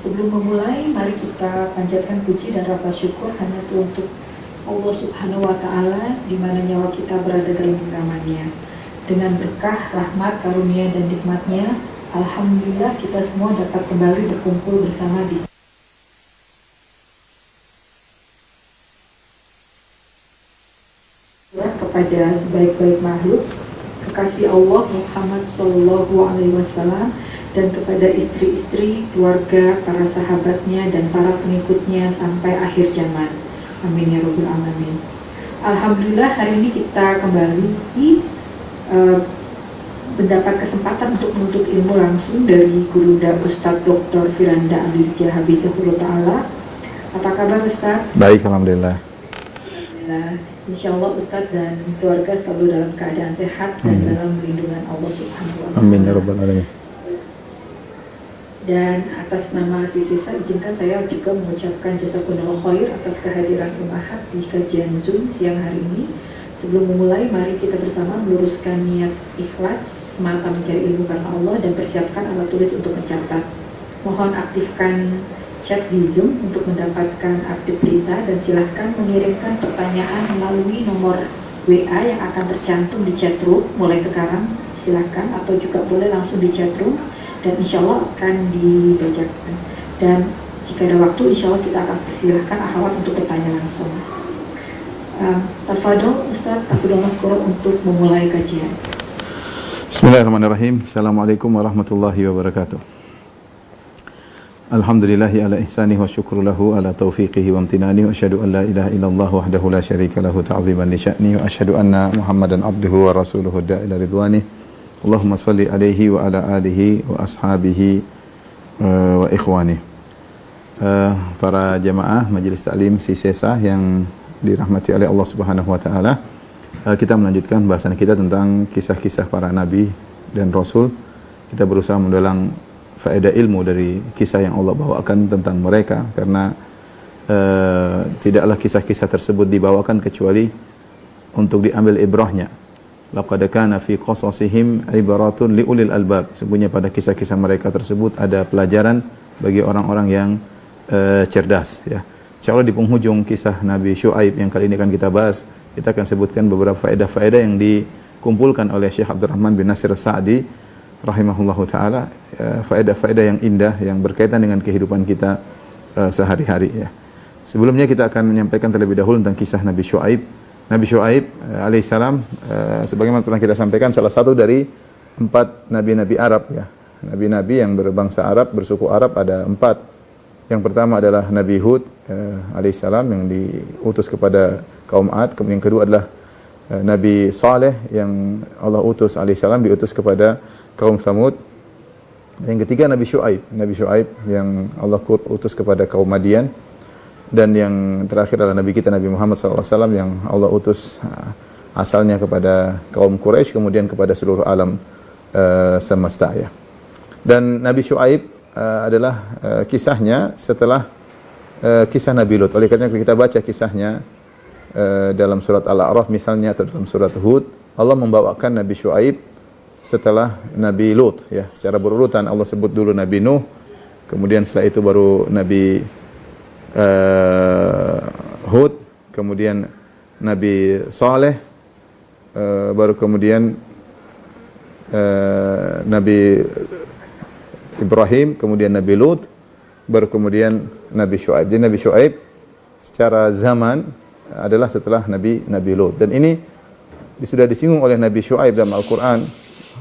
Sebelum memulai, mari kita panjatkan puji dan rasa syukur hanya untuk Allah Subhanahu wa Ta'ala, di mana nyawa kita berada dalam genggamannya. Dengan berkah, rahmat, karunia, dan nikmatnya, alhamdulillah kita semua dapat kembali berkumpul bersama di kepada sebaik-baik makhluk, kekasih Allah Muhammad Sallallahu Alaihi Wasallam, dan kepada istri-istri, keluarga, para sahabatnya, dan para pengikutnya sampai akhir zaman. Amin ya Rabbal Alamin. Alhamdulillah hari ini kita kembali mendapat kesempatan untuk menuntut ilmu langsung dari Guru Ustadz Dr. Firanda Alirja Habibullah Ta'ala. Apa kabar Ustadz? Baik, Alhamdulillah. Insya Allah Ustadz dan keluarga selalu dalam keadaan sehat dan dalam lindungan Allah Subhanahu wa Ta'ala. Amin ya Rabbal Alamin. Dan atas nama Sisa, izinkan saya juga mengucapkan jazakumullah khair atas kehadiran Ummahat di kajian Zoom siang hari ini. Sebelum memulai, mari kita bersama meluruskan niat ikhlas semata mencari ilmu karena Allah dan persiapkan alat tulis untuk mencatat. Mohon aktifkan chat di Zoom untuk mendapatkan update berita dan silahkan mengirimkan pertanyaan melalui nomor WA yang akan tercantum di chatroom mulai sekarang. Silahkan, atau juga boleh langsung di chatroom dan insya Allah akan dibacakan. Dan jika ada waktu, insya Allah kita akan persilahkan akhwat untuk bertanya langsung. Tafadhol Ustaz, tafadhol maskura untuk memulai kajian. Bismillahirrahmanirrahim. Assalamualaikum warahmatullahi wabarakatuh. Alhamdulillahi ala ihsanih wa syukru lahu ala taufiqihi wa amtinani wa asyhadu an la ilaha illallah wahdahu la syarika lahu ta'ziman li sya'ni wa asyhadu anna Muhammadan abduhu wa rasuluhu da'ila ridwani. Allahumma salli alaihi wa ala alihi wa ashabihi wa ikhwani. Para jamaah Majelis Taklim Sisesa yang dirahmati oleh Allah Subhanahu wa Ta'ala, kita melanjutkan bahasan kita tentang kisah-kisah para nabi dan rasul. Kita berusaha mendulang faedah ilmu dari kisah yang Allah bawakan tentang mereka, karena tidaklah kisah-kisah tersebut dibawakan kecuali untuk diambil ibrahnya. Laqad kana fi qasasihim ibaratun liulil albab. Sungguhnya pada kisah-kisah mereka tersebut ada pelajaran bagi orang-orang yang cerdas, ya. Insyaallah di penghujung kisah Nabi Syuaib yang kali ini akan kita bahas, kita akan sebutkan beberapa faedah-faedah yang dikumpulkan oleh Syekh Abdurrahman bin Nasir Sa'di rahimahullahu taala, faedah-faedah yang indah yang berkaitan dengan kehidupan kita sehari-hari, ya. Sebelumnya kita akan menyampaikan terlebih dahulu tentang kisah Nabi Syuaib. Nabi Syuaib alaihissalam, sebagaimana pernah kita sampaikan, salah satu dari 4 nabi-nabi Arab, ya. Nabi-nabi yang berbangsa Arab, bersuku Arab ada 4. Yang pertama adalah Nabi Hud alaihissalam yang diutus kepada kaum Ad. Kemudian yang kedua adalah Nabi Saleh yang Allah utus alaihissalam, diutus kepada kaum Tsamud. Yang ketiga Nabi Syuaib yang Allah utus kepada kaum Madian. Dan yang terakhir adalah Nabi kita Nabi Muhammad SAW yang Allah utus asalnya kepada kaum Quraisy, kemudian kepada seluruh alam semesta, ya. Dan Nabi Syuaib adalah kisahnya setelah kisah Nabi Lut. Oleh karena kita baca kisahnya dalam surat Al-A'raf misalnya, atau dalam surat Hud, Allah membawakan Nabi Syuaib setelah Nabi Lut, ya. Secara berurutan Allah sebut dulu Nabi Nuh, kemudian setelah itu baru Nabi Hud, kemudian Nabi Saleh, baru kemudian Nabi Ibrahim, kemudian Nabi Lut, baru kemudian Nabi Syuaib. Jadi Nabi Syuaib secara zaman adalah setelah Nabi Lut. Dan ini sudah disinggung oleh Nabi Syuaib dalam Al-Quran.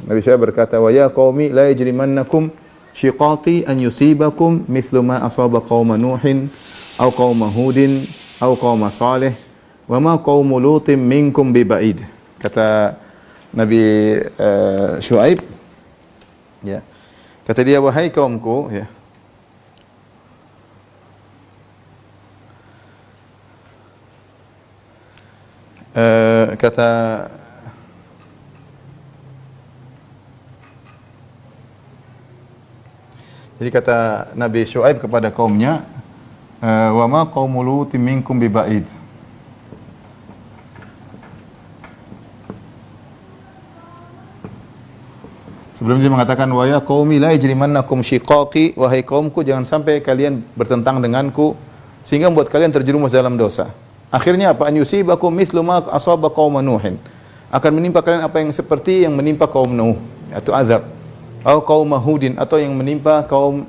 Nabi Syuaib berkata, wa ya qaumi la yajrimannakum syiqaqi an yusibakum mithlu ma asaba qauma Nuhin aw qauma Hudin aw qauma Salih wa ma qaumu Lutin minkum biba'id. Kata Nabi Syuaib, ya. Kata dia, wahai kaumku, ya. Jadi kata Nabi Syuaib kepada kaumnya, wa ma qaumu Lutin minkum biba'id. Sebelum dia mengatakan wa ya qaumi la yajrimannakum shiqaqi, wahai kaumku jangan sampai kalian bertentang denganku sehingga membuat kalian terjerumus dalam dosa. Akhirnya apa? An yusibakum mithlu ma asaba qaum Nuhin. Akan menimpa kalian apa yang seperti yang menimpa kaum Nuh, yaitu azab. Atau kaum Hudin, atau yang menimpa kaum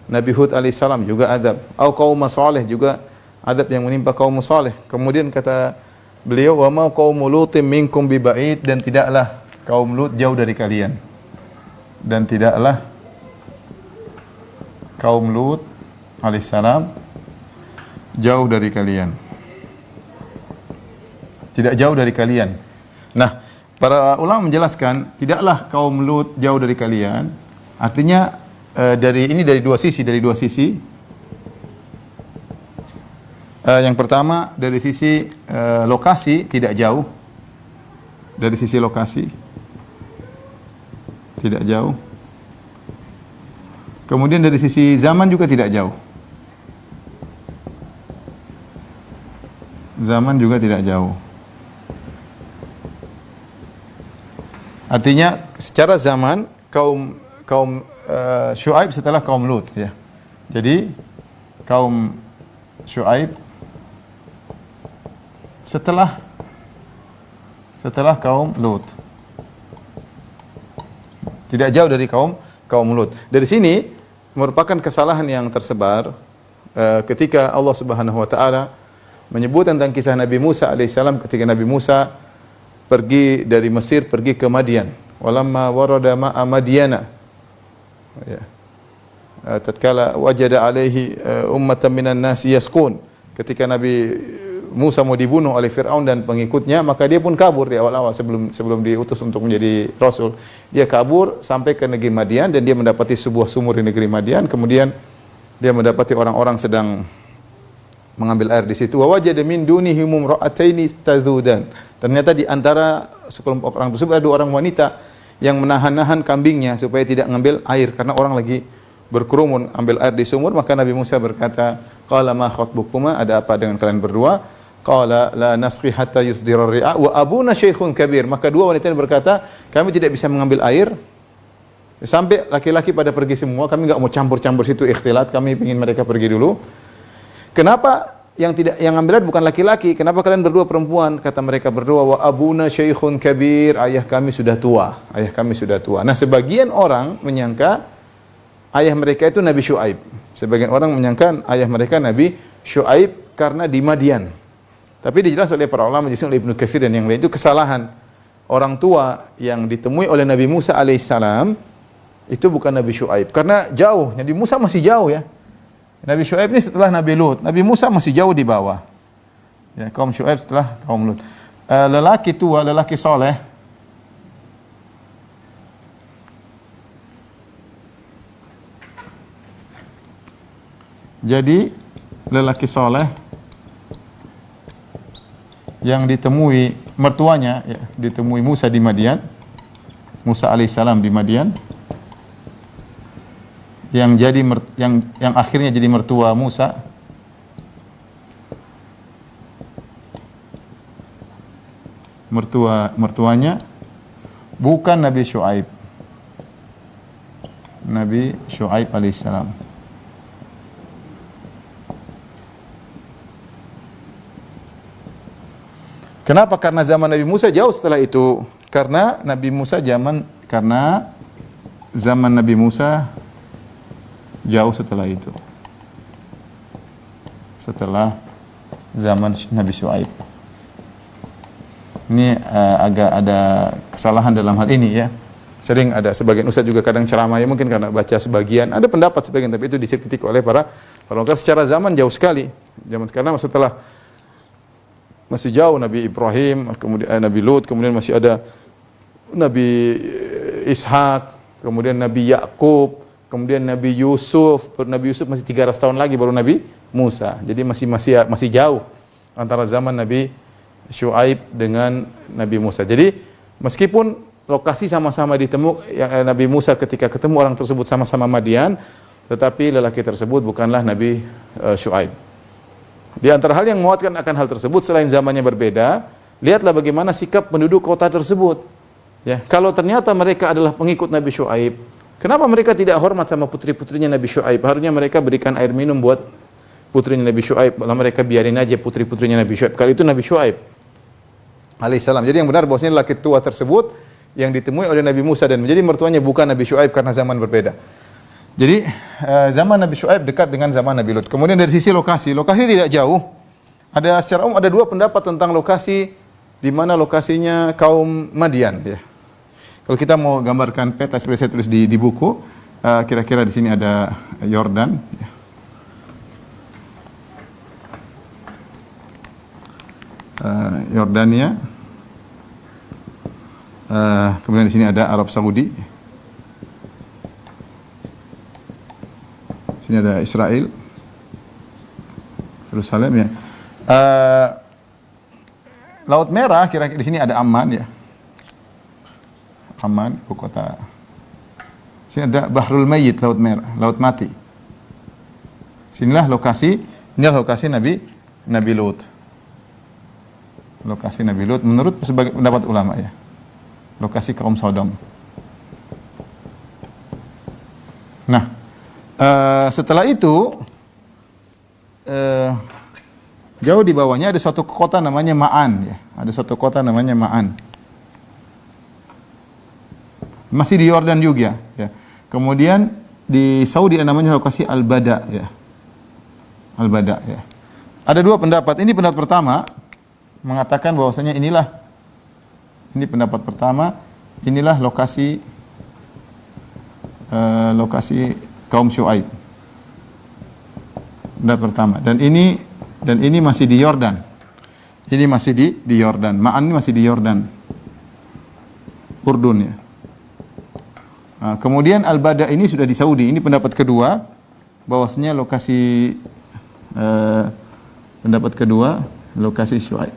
Nabi Hud alaihissalam juga azab. Atau kaum Saleh juga azab yang menimpa kaum Saleh. Kemudian kata beliau wa ma qaum Lutin minkum biba'id, dan tidaklah kaum Lut jauh dari kalian. Dan tidaklah kaum Lut alaihissalam jauh dari kalian. Tidak jauh dari kalian. Nah, para ulama menjelaskan tidaklah kaum Lut jauh dari kalian. Artinya dari dua sisi. Yang pertama dari sisi lokasi tidak jauh. Dari sisi lokasi tidak jauh. Kemudian dari sisi zaman juga tidak jauh. Zaman juga tidak jauh. Artinya secara zaman kaum Syuaib setelah kaum Lut ya. Jadi kaum Syuaib setelah kaum Lut. Tidak jauh dari kaum Lut. Dari sini merupakan kesalahan yang tersebar ketika Allah Subhanahu wa taala menyebut tentang kisah Nabi Musa alaihissalam ketika Nabi Musa pergi dari Mesir pergi ke Madian. Walamma warada ma'a Madiana. Ya. Tatkala wajada alaihi ummatan minan nasi yaskun. Ketika Nabi Musa mau dibunuh oleh Fir'aun dan pengikutnya, maka dia pun kabur di awal-awal sebelum diutus untuk menjadi rasul. Dia kabur sampai ke negeri Madian dan dia mendapati sebuah sumur di negeri Madian. Kemudian dia mendapati orang-orang sedang mengambil air di situ. Wa wajada min dunihim imra'ataini tazudan. Ternyata di antara sekelompok orang tersebut ada orang wanita yang menahan-nahan kambingnya supaya tidak mengambil air karena orang lagi berkerumun ambil air di sumur. Maka Nabi Musa berkata, qala ma khatbukuma, ada apa dengan kalian berdua? Qala la nasqi hatta yusdira ar-ri'a wa abuna syaikhun kabir. Maka dua wanita ini berkata, kami tidak bisa mengambil air sampai laki-laki pada pergi semua, kami enggak mau campur-campur situ ikhtilat, kami ingin mereka pergi dulu. Kenapa yang ambil air bukan laki-laki? Kenapa kalian berdua perempuan? Kata mereka berdua, wa abuna syaikhun kabir, ayah kami sudah tua. Ayah kami sudah tua. Nah, sebagian orang menyangka ayah mereka itu Nabi Syuaib. Sebagian orang menyangka ayah mereka Nabi Syuaib karena di Madian. Tapi dijelaskan oleh para ulama, dijelaskan oleh Ibnu Katsir dan yang lain, itu kesalahan orang tua yang ditemui oleh Nabi Musa alaihissalam itu bukan Nabi Syuaib. Karena jauh, Nabi Musa masih jauh ya. Nabi Syuaib ini setelah Nabi Lut. Nabi Musa masih jauh di bawah. Ya, kaum Syuaib setelah kaum Lut. Lelaki tua, lelaki soleh. Jadi lelaki soleh yang ditemui mertuanya, ya, ditemui Musa di Madian, Musa alaihissalam di Madian, yang akhirnya jadi mertua Musa. Mertuanya bukan Nabi Syuaib. Nabi Syuaib alaihissalam. Kenapa? Karena zaman Nabi Musa jauh setelah itu. Karena zaman Nabi Musa jauh setelah itu. Setelah zaman Nabi Syuaib. Ini agak ada kesalahan dalam hal ini ya. Sering ada sebagian ustaz juga kadang ceramah ya, mungkin karena baca sebagian, ada pendapat sebagian, tapi itu dikritik oleh para ulama. Secara zaman jauh sekali. Zaman sekarang setelah masih jauh Nabi Ibrahim, kemudian Nabi Lut, kemudian masih ada Nabi Ishak, kemudian Nabi Yakub, kemudian Nabi Yusuf. Nabi Yusuf masih 300 tahun lagi baru Nabi Musa. Jadi masih jauh antara zaman Nabi Syuaib dengan Nabi Musa. Jadi meskipun lokasi sama-sama Nabi Musa ketika ketemu orang tersebut sama-sama Madian, tetapi lelaki tersebut bukanlah Nabi Syuaib. Di antara hal yang menguatkan akan hal tersebut, selain zamannya berbeda, lihatlah bagaimana sikap penduduk kota tersebut. Ya, kalau ternyata mereka adalah pengikut Nabi Syuaib, kenapa mereka tidak hormat sama putri-putrinya Nabi Syuaib? Harusnya mereka berikan air minum buat putrinya Nabi Syuaib, malah mereka biarin aja putri-putrinya Nabi Syuaib. Kali itu Nabi Syuaib alaihissalam. Jadi yang benar bahwasanya laki tua tersebut yang ditemui oleh Nabi Musa dan menjadi mertuanya bukan Nabi Syuaib karena zaman berbeda. Jadi zaman Nabi Syuaib dekat dengan zaman Nabi Lut. Kemudian dari sisi lokasi tidak jauh. Ada secara umum ada dua pendapat tentang lokasi di mana lokasinya kaum Madian, ya. Kalau kita mau gambarkan peta seperti saya tulis di buku, kira-kira di sini ada Yordan, ya. Yordania, kemudian di sini ada Arab Saudi, sini ada Israel, Yerusalem, ya. Laut Merah kira-kira di sini ada Amman, ya. Amman, ibu kota. Sini ada Bahrul Mayyit, Laut Merah, Laut Mati. Inilah lokasi Nabi Lut. Lokasi Nabi Lut menurut sebagai pendapat ulama, ya. Lokasi kaum Sodom. Nah, setelah itu jauh di bawahnya ada suatu kota namanya Ma'an, ya. Ada suatu kota namanya Ma'an. Masih di Yordan juga, ya. Kemudian di Saudi namanya lokasi Al-Bada, ya. Al-Bada, ya. Ada dua pendapat. Ini pendapat pertama mengatakan bahwasanya ini pendapat pertama, inilah lokasi kaum Syuaib. Pendapat pertama. Dan ini masih di Yordan. Ini masih di Yordan. Ma'an ini masih di Yordan. Urdun, ya. Kemudian Al-Bada ini sudah di Saudi. Ini pendapat kedua, bahwasanya lokasi pendapat kedua, lokasi Syuaib,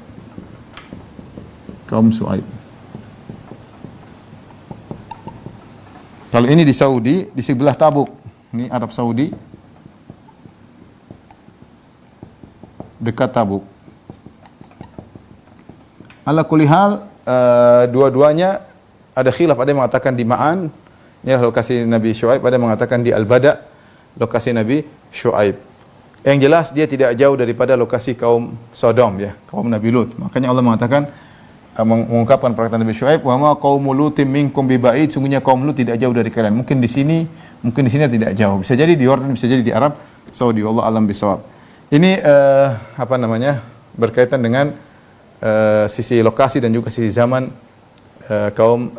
kaum Syuaib. Kalau ini di Saudi, di sebelah Tabuk. Ini Arab Saudi, dekat Tabuk. Ala kulli hal, dua-duanya ada khilaf. Ada yang mengatakan di Ma'an, ini adalah lokasi Nabi Syuaib. Ada yang mengatakan di Al-Bada, lokasi Nabi Syuaib. Yang jelas dia tidak jauh daripada lokasi kaum Sodom, ya, kaum Nabi Lut. Makanya Allah mengatakan, mengungkapkan perkataan Nabi Syuaib, wa ma qaumul lutim minkum biba'id, sungguhnya kaum Lut tidak jauh dari kalian. Mungkin di sini tidak jauh. Bisa jadi di Yordan, bisa jadi di Arab Saudi. Wallahu alam bisawab. Ini berkaitan dengan sisi lokasi dan juga sisi zaman kaum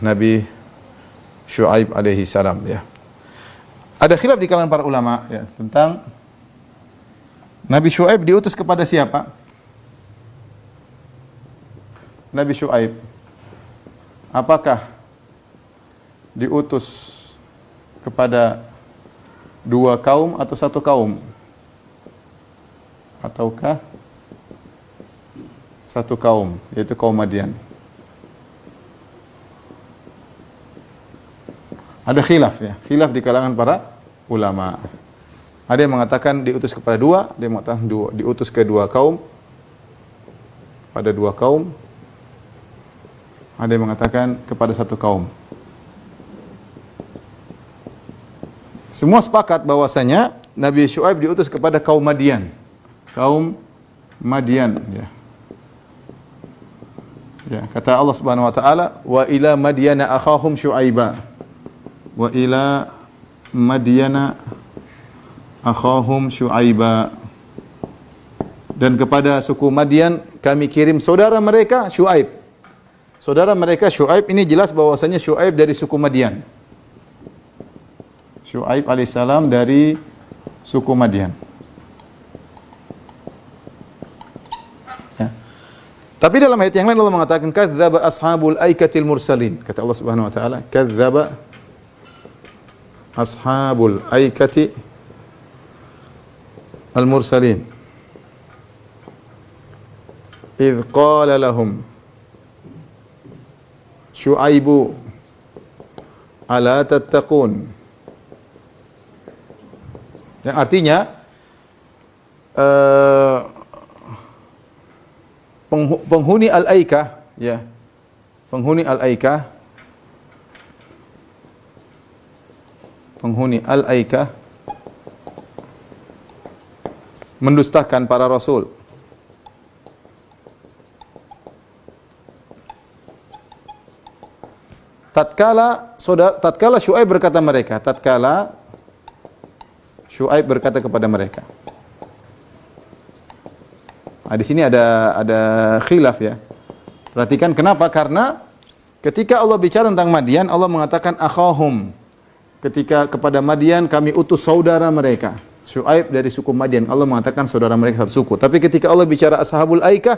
Nabi Syuaib alaihi salam, ya. Ada khilaf di kalangan para ulama, ya, tentang Nabi Syuaib diutus kepada siapa? Nabi Syuaib apakah diutus kepada dua kaum atau satu kaum? Ataukah satu kaum, yaitu kaum Madian? Ada khilaf, ya, khilaf di kalangan para ulama. Ada yang mengatakan diutus kepada dua, ada yang mengatakan diutus ke dua kaum, pada dua kaum. Ada yang mengatakan kepada satu kaum. Semua sepakat bahwasanya Nabi Syuaib diutus kepada kaum Madian. Kaum Madian, ya. Ya, kata Allah Subhanahu wa taala, wa ila Madyana akhahum Syuaiba. Wa ila Madyana akhahum Syuaiba. Dan kepada suku Madian kami kirim saudara mereka Syuaib. Saudara mereka Syuaib, ini jelas bahwasanya Syuaib dari suku Madian. Syuaib alaihissalam dari suku Madian. Ya. Tapi dalam ayat yang lain Allah mengatakan kadzdzaba ashabul aikatil mursalin. Kata Allah Subhanahu wa taala, kadzdzaba ashabul aikati al-mursalin idh qala lahum Syuaibu ala tattaqun. Yang artinya penghuni al-aikah, ya, penghuni Al-Aikah mendustakan para rasul. Tatkala Syuaib berkata kepada mereka. Nah, di sini ada khilaf ya. Perhatikan kenapa? Karena ketika Allah bicara tentang Madian, Allah mengatakan akhahum. Ketika kepada Madian kami utus saudara mereka. Syuaib dari suku Madian. Allah mengatakan saudara mereka satu suku. Tapi ketika Allah bicara Ashabul Aikah,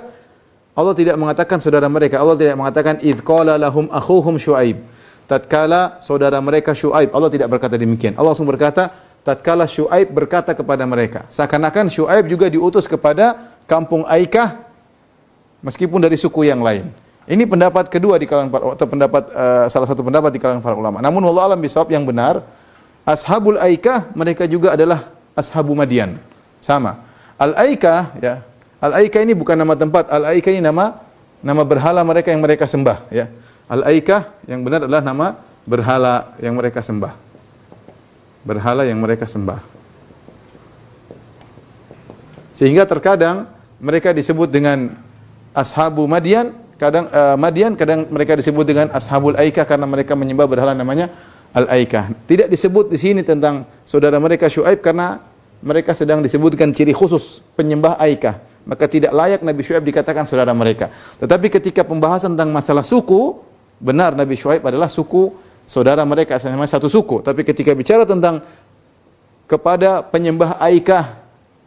Allah tidak mengatakan saudara mereka. Allah tidak mengatakan idz qala lahum akhuhum Syuaib. Tatkala saudara mereka Syuaib. Allah tidak berkata demikian. Allah langsung berkata tatkala Syuaib berkata kepada mereka. Seakan-akan Syuaib juga diutus kepada kampung Aikah meskipun dari suku yang lain. Ini pendapat kedua di kalangan atau salah satu pendapat di kalangan para ulama. Namun wallahu alam bisawab yang benar, Ashabul Aikah mereka juga adalah Ashabu Madian. Sama. Al-Aikah ya. Al-Aikah ini bukan nama tempat, Al-Aikah ini nama berhala mereka yang mereka sembah ya. Al-Aikah yang benar adalah nama berhala yang mereka sembah. Berhala yang mereka sembah. Sehingga terkadang mereka disebut dengan Ashabu Madian, kadang mereka disebut dengan Ashabul Aikah karena mereka menyembah berhala namanya Al-Aikah. Tidak disebut di sini tentang saudara mereka Syuaib karena mereka sedang disebutkan ciri khusus penyembah Aikah. Maka tidak layak Nabi Syuaib dikatakan saudara mereka. Tetapi ketika pembahasan tentang masalah suku, benar Nabi Syuaib adalah suku saudara mereka, sama satu suku. Tapi ketika bicara tentang kepada penyembah Aikah,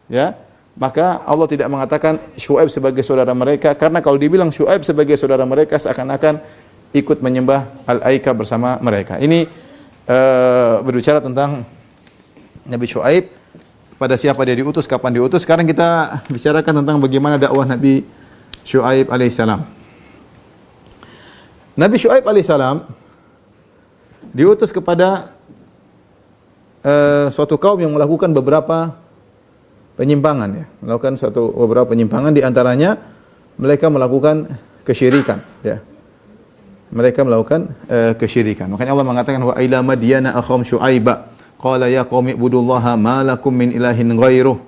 ya, maka Allah tidak mengatakan Syuaib sebagai saudara mereka, karena kalau dibilang Syuaib sebagai saudara mereka seakan-akan ikut menyembah Al-Aikah bersama mereka. Ini berbicara tentang Nabi Syuaib, pada siapa dia diutus, kapan diutus. Sekarang kita bicarakan tentang bagaimana dakwah Nabi Syuaib alaihissalam. Nabi Syuaib alaihissalam diutus kepada suatu kaum yang melakukan beberapa penyimpangan ya, melakukan beberapa penyimpangan, di antaranya mereka melakukan kesyirikan ya. Mereka melakukan kesyirikan. Makanya Allah mengatakan wa ila madyana akhum syuaiba qala ya qaumi ibudullaha ma lakum min ilahin ghairuh.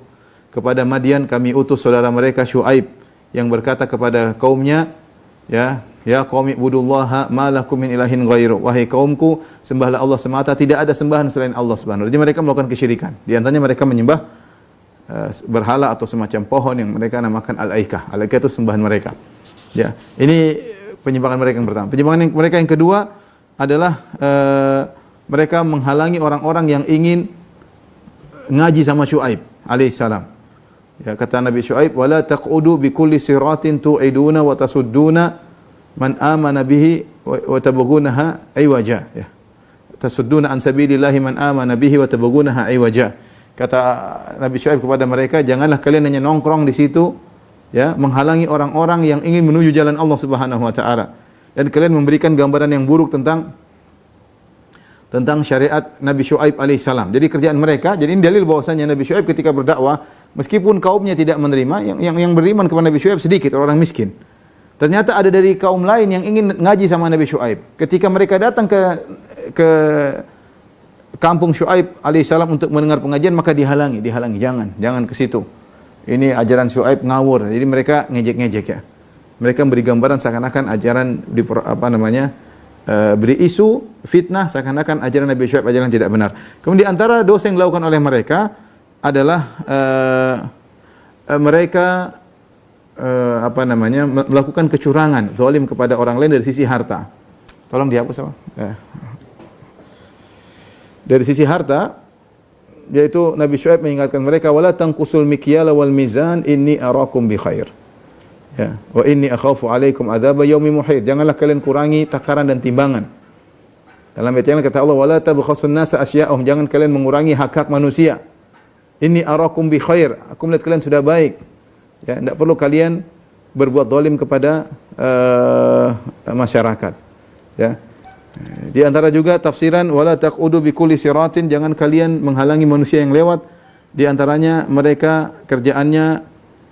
Kepada Madian kami utus saudara mereka Syuaib yang berkata kepada kaumnya ya qaumi ibudullaha ma lakum min ilahin ghairuh. Wahai kaumku, sembahlah Allah semata, tidak ada sembahan selain Allah Subhanahu wa taala. Jadi mereka melakukan kesyirikan. Di antaranya mereka menyembah berhala atau semacam pohon yang mereka namakan Al-Aikah. Al-Aikah itu sembahan mereka. Ya, ini penyimpangan mereka yang pertama. Penyimpangan mereka yang kedua adalah mereka menghalangi orang-orang yang ingin ngaji sama Syuaib alaihissalam. Ya, kata Nabi Syuaib, "Wala taqudu bi kulli siratin tu'iduna wa tasudduna man amana bihi wa tabghunaha aywaja." Ya. Tasudduna an sabilillahi man amana bihi wa tabghunaha aywaja. Kata Nabi Syuaib kepada mereka, janganlah kalian hanya nongkrong di situ ya, menghalangi orang-orang yang ingin menuju jalan Allah Subhanahu wa taala, dan kalian memberikan gambaran yang buruk tentang syariat Nabi Syuaib alaihissalam. Jadi kerjaan mereka, jadi ini dalil bahwasanya Nabi Syuaib ketika berdakwah, meskipun kaumnya tidak menerima, yang beriman kepada Nabi Syuaib sedikit, orang miskin. Ternyata ada dari kaum lain yang ingin ngaji sama Nabi Syuaib. Ketika mereka datang ke kampung Syuaib alaihissalam untuk mendengar pengajian, maka dihalangi, jangan ke situ. Ini ajaran Syuaib ngawur. Jadi mereka ngejek-ngejek ya. Mereka beri gambaran seakan-akan ajaran beri isu fitnah seakan-akan ajaran Nabi Syuaib ajaran tidak benar. Kemudian di antara dosa yang dilakukan oleh mereka adalah mereka melakukan kecurangan, zalim kepada orang lain dari sisi harta. Tolong dihapus apa? Dari sisi harta, yaitu Nabi Syuaib mengingatkan mereka, wala tanqusul mikyala wal mizan inni arakum bi khair. Ya, wa inni akhafu alaikum adzaba yaumin muhit. Janganlah kalian kurangi takaran dan timbangan. Dalam ayat yang lain kata Allah, wala tabkhasun nasa asya'ahum. Jangan kalian mengurangi hak-hak manusia. Inni arakum bi khair. Aku melihat kalian sudah baik. Ya, tidak perlu kalian berbuat zalim kepada masyarakat. Ya. Di antara juga tafsiran wala taqudu bi kulli siratin, jangan kalian menghalangi manusia yang lewat. Di antaranya mereka kerjaannya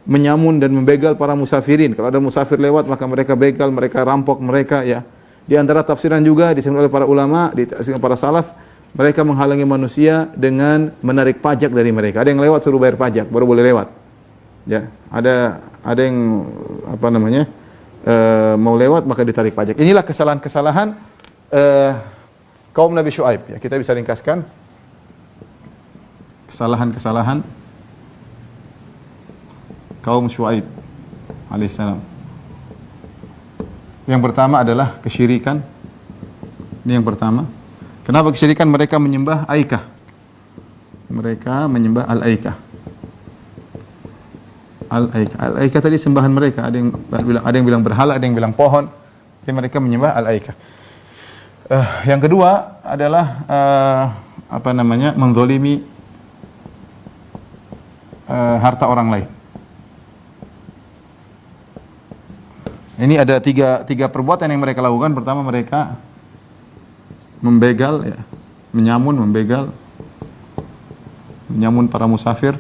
menyamun dan membegal para musafirin. Kalau ada musafir lewat maka mereka begal, mereka rampok mereka ya. Di antara tafsiran juga disebut oleh para ulama, ditafsirkan para salaf, mereka menghalangi manusia dengan menarik pajak dari mereka. Ada yang lewat suruh bayar pajak, baru boleh lewat. Ya, ada yang apa namanya? Mau lewat maka ditarik pajak. Inilah kesalahan-kesalahan kaum Nabi Syuaib. Ya, kita bisa ringkaskan kesalahan-kesalahan kaum Syuaib alaihissalam. Yang pertama adalah kesyirikan. Ini yang pertama. Kenapa kesyirikan? Mereka menyembah Aikah. Mereka menyembah Al-Aikah. Al-Aikah. Al-Aikah tadi sembahan mereka. Ada yang bilang berhala, ada yang bilang pohon. Jadi mereka menyembah Al-Aikah. Yang kedua adalah menzolimi harta orang lain. Ini ada tiga perbuatan yang mereka lakukan. Pertama, mereka membegal, ya, membegal, menyamun para musafir.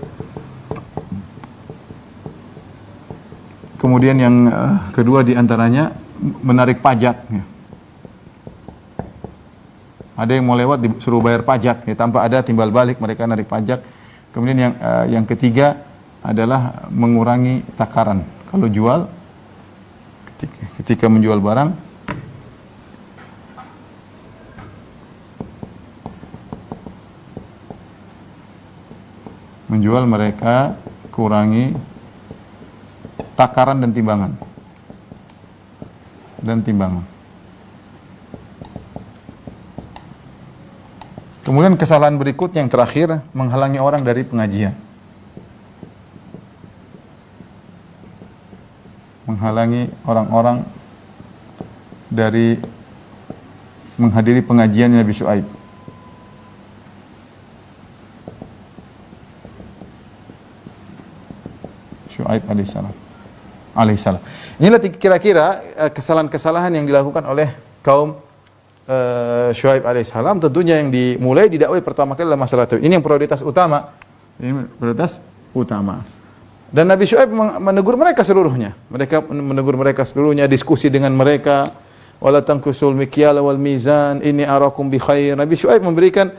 Kemudian yang kedua diantaranya menarik pajak. Ya. Ada yang mau lewat disuruh bayar pajak, ya, tanpa ada timbal balik mereka narik pajak. Kemudian yang ketiga adalah mengurangi takaran. Kalau jual, ketika menjual barang, mereka kurangi takaran dan timbangan. Kemudian kesalahan berikutnya yang terakhir, menghalangi orang dari pengajian. Menghalangi orang-orang dari menghadiri pengajian Nabi Syuaib. Syuaib alaihissalam. Inilah kira-kira kesalahan-kesalahan yang dilakukan oleh kaum Syuaib alaihissalam. Tentunya yang dimulai didakwai pertama kali adalah masalah tauhid. Ini yang prioritas utama. Dan Nabi Syuaib menegur mereka seluruhnya. Diskusi dengan mereka. Wala tanqusul mikyala wal mizan inni arakum bi khair. Nabi Syuaib memberikan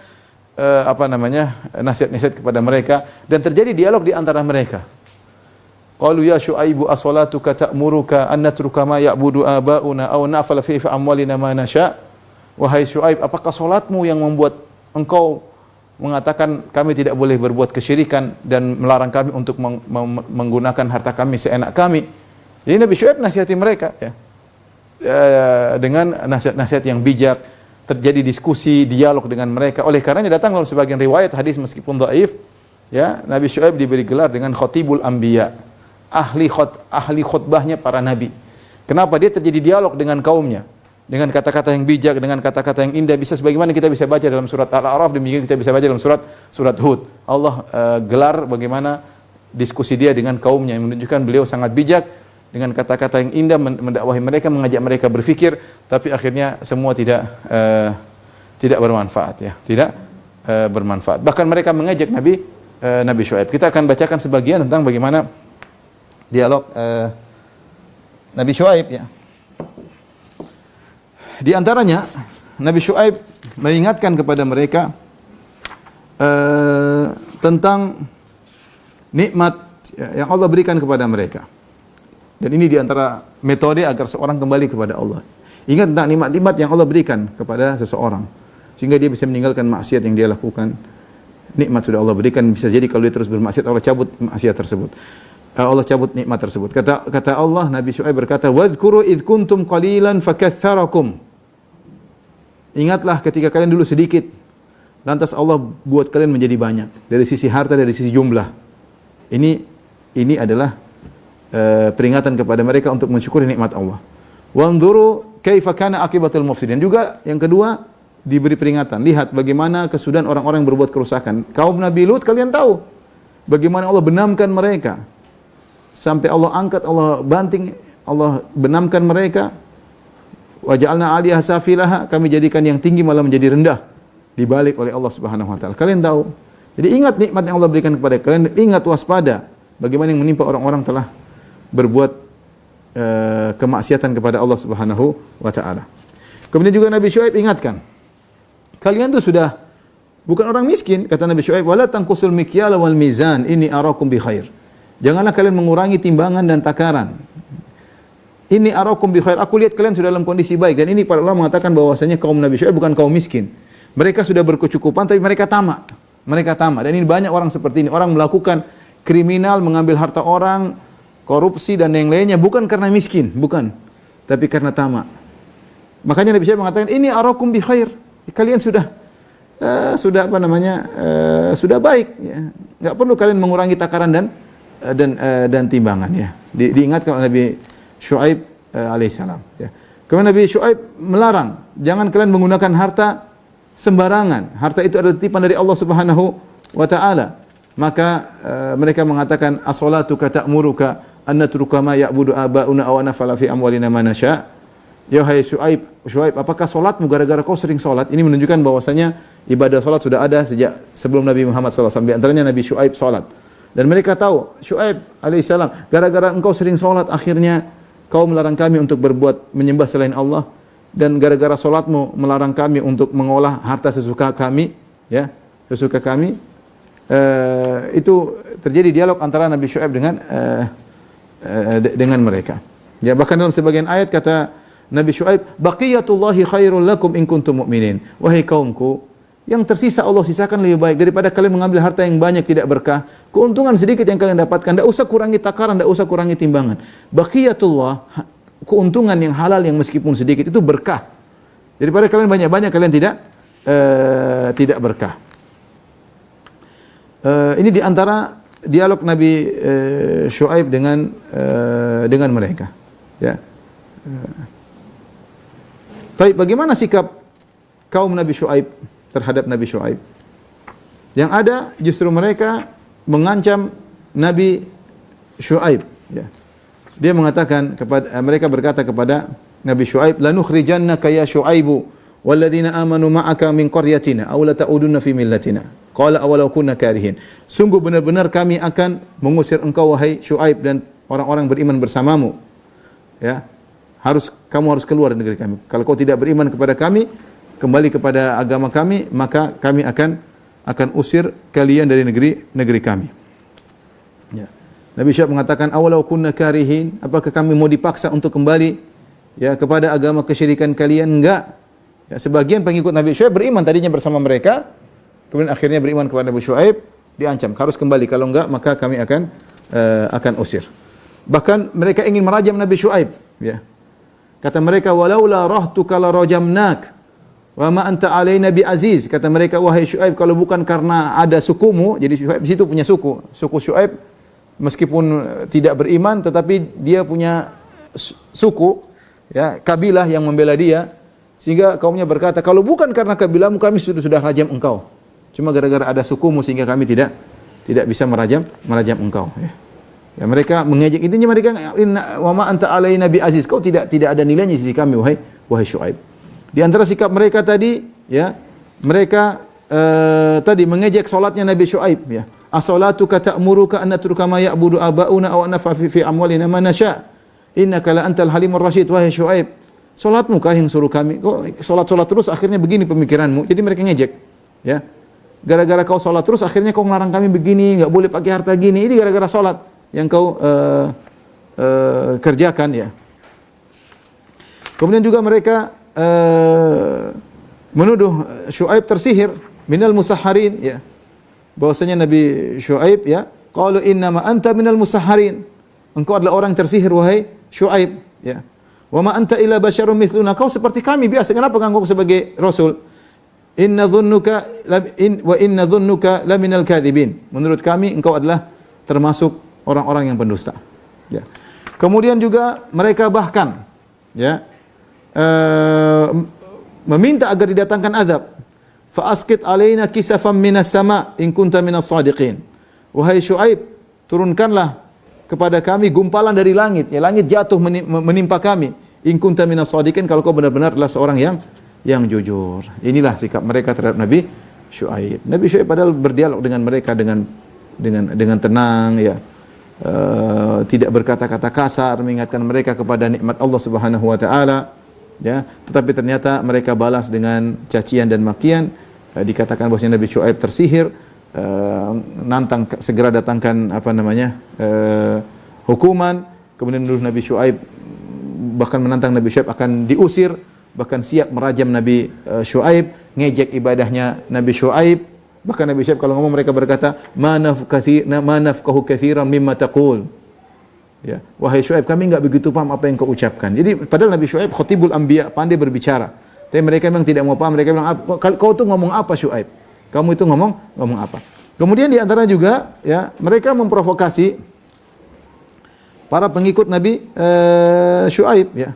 nasihat-nasihat kepada mereka dan terjadi dialog di antara mereka. Qalu ya Syuaibu as-salatuka ta'muruka an natruka ma ya'budu aba'una aw na'fala fi amwalina ma nasha'. Wahai Syuaib, apakah salatmu yang membuat engkau mengatakan kami tidak boleh berbuat kesyirikan dan melarang kami untuk menggunakan harta kami seenak kami? Jadi Nabi Syuaib nasihati mereka, ya, dengan nasihat-nasihat yang bijak. Terjadi diskusi, dialog dengan mereka. Oleh karenanya datang dalam sebagian riwayat hadis meskipun dhaif, ya, Nabi Syuaib diberi gelar dengan khatibul anbiya, ahli khutbahnya para nabi. Kenapa? Dia terjadi dialog dengan kaumnya dengan kata-kata yang bijak, dengan kata-kata yang indah, bisa sebagaimana kita bisa baca dalam surat Al-A'raf, demikian kita bisa baca dalam surat Hud. Allah gelar bagaimana diskusi dia dengan kaumnya, yang menunjukkan beliau sangat bijak dengan kata-kata yang indah, mendakwahi mereka, mengajak mereka berfikir, tapi akhirnya semua tidak bermanfaat, ya, tidak bermanfaat. Bahkan mereka mengajak Nabi Syuaib. Kita akan bacakan sebagian tentang bagaimana dialog Nabi Syuaib, ya. Di antaranya Nabi Syuaib mengingatkan kepada mereka tentang nikmat yang Allah berikan kepada mereka. Dan ini di antara metode agar seorang kembali kepada Allah. Ingat tentang nikmat-nikmat yang Allah berikan kepada seseorang sehingga dia bisa meninggalkan maksiat yang dia lakukan. Nikmat sudah Allah berikan, bisa jadi kalau dia terus bermaksiat Allah cabut maksiat tersebut. Allah cabut nikmat tersebut. Kata Allah, Nabi Syuaib berkata, "Wadhkuru idh kuntum qalilan fakatsarakum." Ingatlah ketika kalian dulu sedikit, lantas Allah buat kalian menjadi banyak dari sisi harta, dari sisi jumlah. Ini adalah peringatan kepada mereka untuk mensyukuri nikmat Allah. Wanzuru kaifa kana aqibatul mufsidin. Juga yang kedua diberi peringatan, lihat bagaimana kesudahan orang-orang yang berbuat kerusakan. Kaum Nabi Lut kalian tahu bagaimana Allah benamkan mereka. Sampai Allah angkat, Allah banting, Allah benamkan mereka. Wa ja'alna 'aliyaha safilaha, kami jadikan yang tinggi malah menjadi rendah, dibalik oleh Allah Subhanahu wa taala. Kalian tahu. Jadi ingat nikmat yang Allah berikan kepada kalian, ingat waspada bagaimana yang menimpa orang-orang telah berbuat kemaksiatan kepada Allah Subhanahu wa taala. Kemudian juga Nabi Syuaib ingatkan, kalian tu sudah bukan orang miskin, kata Nabi Syuaib, wala tanqusul mikyala wal mizan inni arakum bi khair. Janganlah kalian mengurangi timbangan dan takaran. Ini arakum bi khair. Aku lihat kalian sudah dalam kondisi baik. Dan ini para ulama mengatakan bahwasanya kaum Nabi Syuaib bukan kaum miskin. Mereka sudah berkecukupan tapi mereka tamak. Mereka tamak. Dan ini banyak orang seperti ini. Orang melakukan kriminal, mengambil harta orang, korupsi dan yang lainnya bukan karena miskin, bukan, tapi karena tamak. Makanya Nabi Syuaib mengatakan, ini arakum bi khair. Kalian sudah apa namanya? Sudah baik, ya. Enggak perlu kalian mengurangi takaran dan timbangan, ya. Diingatkan oleh Nabi Syuaib alaihissalam, ya. Kemudian Nabi Syuaib melarang, jangan kalian menggunakan harta sembarangan. Harta itu adalah titipan dari Allah Subhanahu wa taala. Maka mereka mengatakan, as-salatuka ta'muruka an natruka ma ya'budu aba'una aw nafala fi amwalina ma nasya'. Ya hai Syuaib, apakah solatmu gara-gara kau sering solat? Ini menunjukkan bahwasanya ibadah solat sudah ada sejak sebelum Nabi Muhammad SAW. Di antaranya Nabi Syuaib solat. Dan mereka tahu, Syuaib alaihissalam, gara-gara engkau sering solat, akhirnya kau melarang kami untuk berbuat menyembah selain Allah. Dan gara-gara solatmu melarang kami untuk mengolah harta sesuka kami, ya, sesuka kami. Itu terjadi dialog antara Nabi Syuaib dengan mereka. Ya, bahkan dalam sebagian ayat kata Nabi Syuaib, baqiyatullahi khairul lakum in kuntum mu'minin. Wahai kaumku, yang tersisa Allah sisakan lebih baik daripada kalian mengambil harta yang banyak tidak berkah. Keuntungan sedikit yang kalian dapatkan, tidak usah kurangi takaran, tidak usah kurangi timbangan. Baqiyatullah, keuntungan yang halal yang meskipun sedikit itu berkah. Daripada kalian banyak-banyak kalian tidak berkah. Ini di antara dialog Nabi Syuaib dengan mereka, ya. Tapi bagaimana sikap kaum Nabi Syuaib terhadap Nabi Syuaib? Yang ada justru mereka mengancam Nabi Syuaib, ya. Dia mengatakan mereka berkata kepada Nabi Syuaib, lanukhrijannaka ya Syuaibu walladzina amanu ma'aka min qaryatina aw la ta'udunna fi millatina. Qala awalau kunna karihin. Sungguh benar-benar kami akan mengusir engkau wahai Syuaib dan orang-orang beriman bersamamu. Ya. Kamu harus keluar dari negeri kami. Kalau kau tidak beriman kepada kami, kembali kepada agama kami, maka kami akan usir kalian dari negeri kami. Ya. Nabi Syuaib mengatakan, awalau kunna karihin, apakah kami mau dipaksa untuk kembali, ya, kepada agama kesyirikan kalian? Enggak. Ya, sebagian pengikut Nabi Syuaib beriman tadinya bersama mereka, kemudian akhirnya beriman kepada Nabi Syuaib, diancam harus kembali, kalau enggak maka kami akan usir. Bahkan mereka ingin merajam Nabi Syuaib, ya. Kata mereka, walaula rahtuka la rajamnak wa ma anta alaina bi aziz. Kata mereka, wahai Syuaib, kalau bukan karena ada sukumu, jadi Syuaib di situ punya suku Syuaib meskipun tidak beriman tetapi dia punya suku, ya, kabilah yang membela dia, sehingga kaumnya berkata, kalau bukan karena kabilahmu kami sudah rajam engkau. Cuma gara-gara ada sukumu sehingga kami tidak bisa merajam engkau, ya. Ya, mereka mengejek, intinya mereka, wa ma anta alaina bi aziz, kau tidak ada nilainya di sisi kami wahai Syuaib. Di antara sikap mereka tadi, ya, mereka tadi mengejek salatnya Nabi Syuaib, ya. As-salatuka ta'muruka an natruka ma ya'budu aba'una aw nafa fi amwalina ma nasya. Innaka la antal halimur rasyid. Wahai Syuaib, salatmu kah yang suruh kami? Kau salat terus akhirnya begini pemikiranmu. Jadi mereka ngejek, ya. Gara-gara kau salat terus akhirnya kau melarang kami begini, enggak boleh pakai harta gini. Ini gara-gara salat yang kau kerjakan, ya. Kemudian juga mereka menuduh Syuaib tersihir, minal musahharin, ya. Bahwasanya Nabi Syuaib, ya, qalu innama anta minal musahharin. Engkau adalah orang tersihir wahai Syuaib, ya. Wa ma anta illa basyarun mithluna. Kau seperti kami biasa. Kenapa engkau sebagai rasul? Inna dhunnuka la minal kadhibin. Menurut kami engkau adalah termasuk orang-orang yang pendusta, ya. Kemudian juga mereka bahkan, ya, meminta agar didatangkan azab. Fa asqit alaina kisafan minas sama in kunta minas sadiqin. Wahai Syuaib, turunkanlah kepada kami gumpalan dari langit, ya, langit jatuh menimpa kami. In kunta minas sadiqin, kalau kau benar-benar adalah seorang yang jujur. Inilah sikap mereka terhadap Nabi Syuaib. Nabi Syuaib padahal berdialog dengan mereka dengan tenang, ya. Tidak berkata-kata kasar, mengingatkan mereka kepada nikmat Allah Subhanahu wa taala, Ya, tetapi ternyata mereka balas dengan cacian dan makian. Dikatakan bahwasanya Nabi Syuaib tersihir, nantang segera datangkan hukuman, kemudian menuduh Nabi Syuaib, bahkan menantang Nabi Syuaib akan diusir, bahkan siap merajam Nabi Syuaib, ngejek ibadahnya Nabi Syuaib. Bahkan Nabi Syuaib kalau ngomong mereka berkata, ma nafqahu katsiran mimma taqul. Ya, wahai Syuaib, kami enggak begitu paham apa yang kau ucapkan. Jadi padahal Nabi Syuaib khatibul anbiya, pandai berbicara. Tapi mereka memang tidak mau paham. Mereka bilang, kau tuh ngomong apa Syuaib? Kamu itu ngomong apa? Kemudian di antara juga ya, mereka memprovokasi para pengikut Nabi Syuaib ya.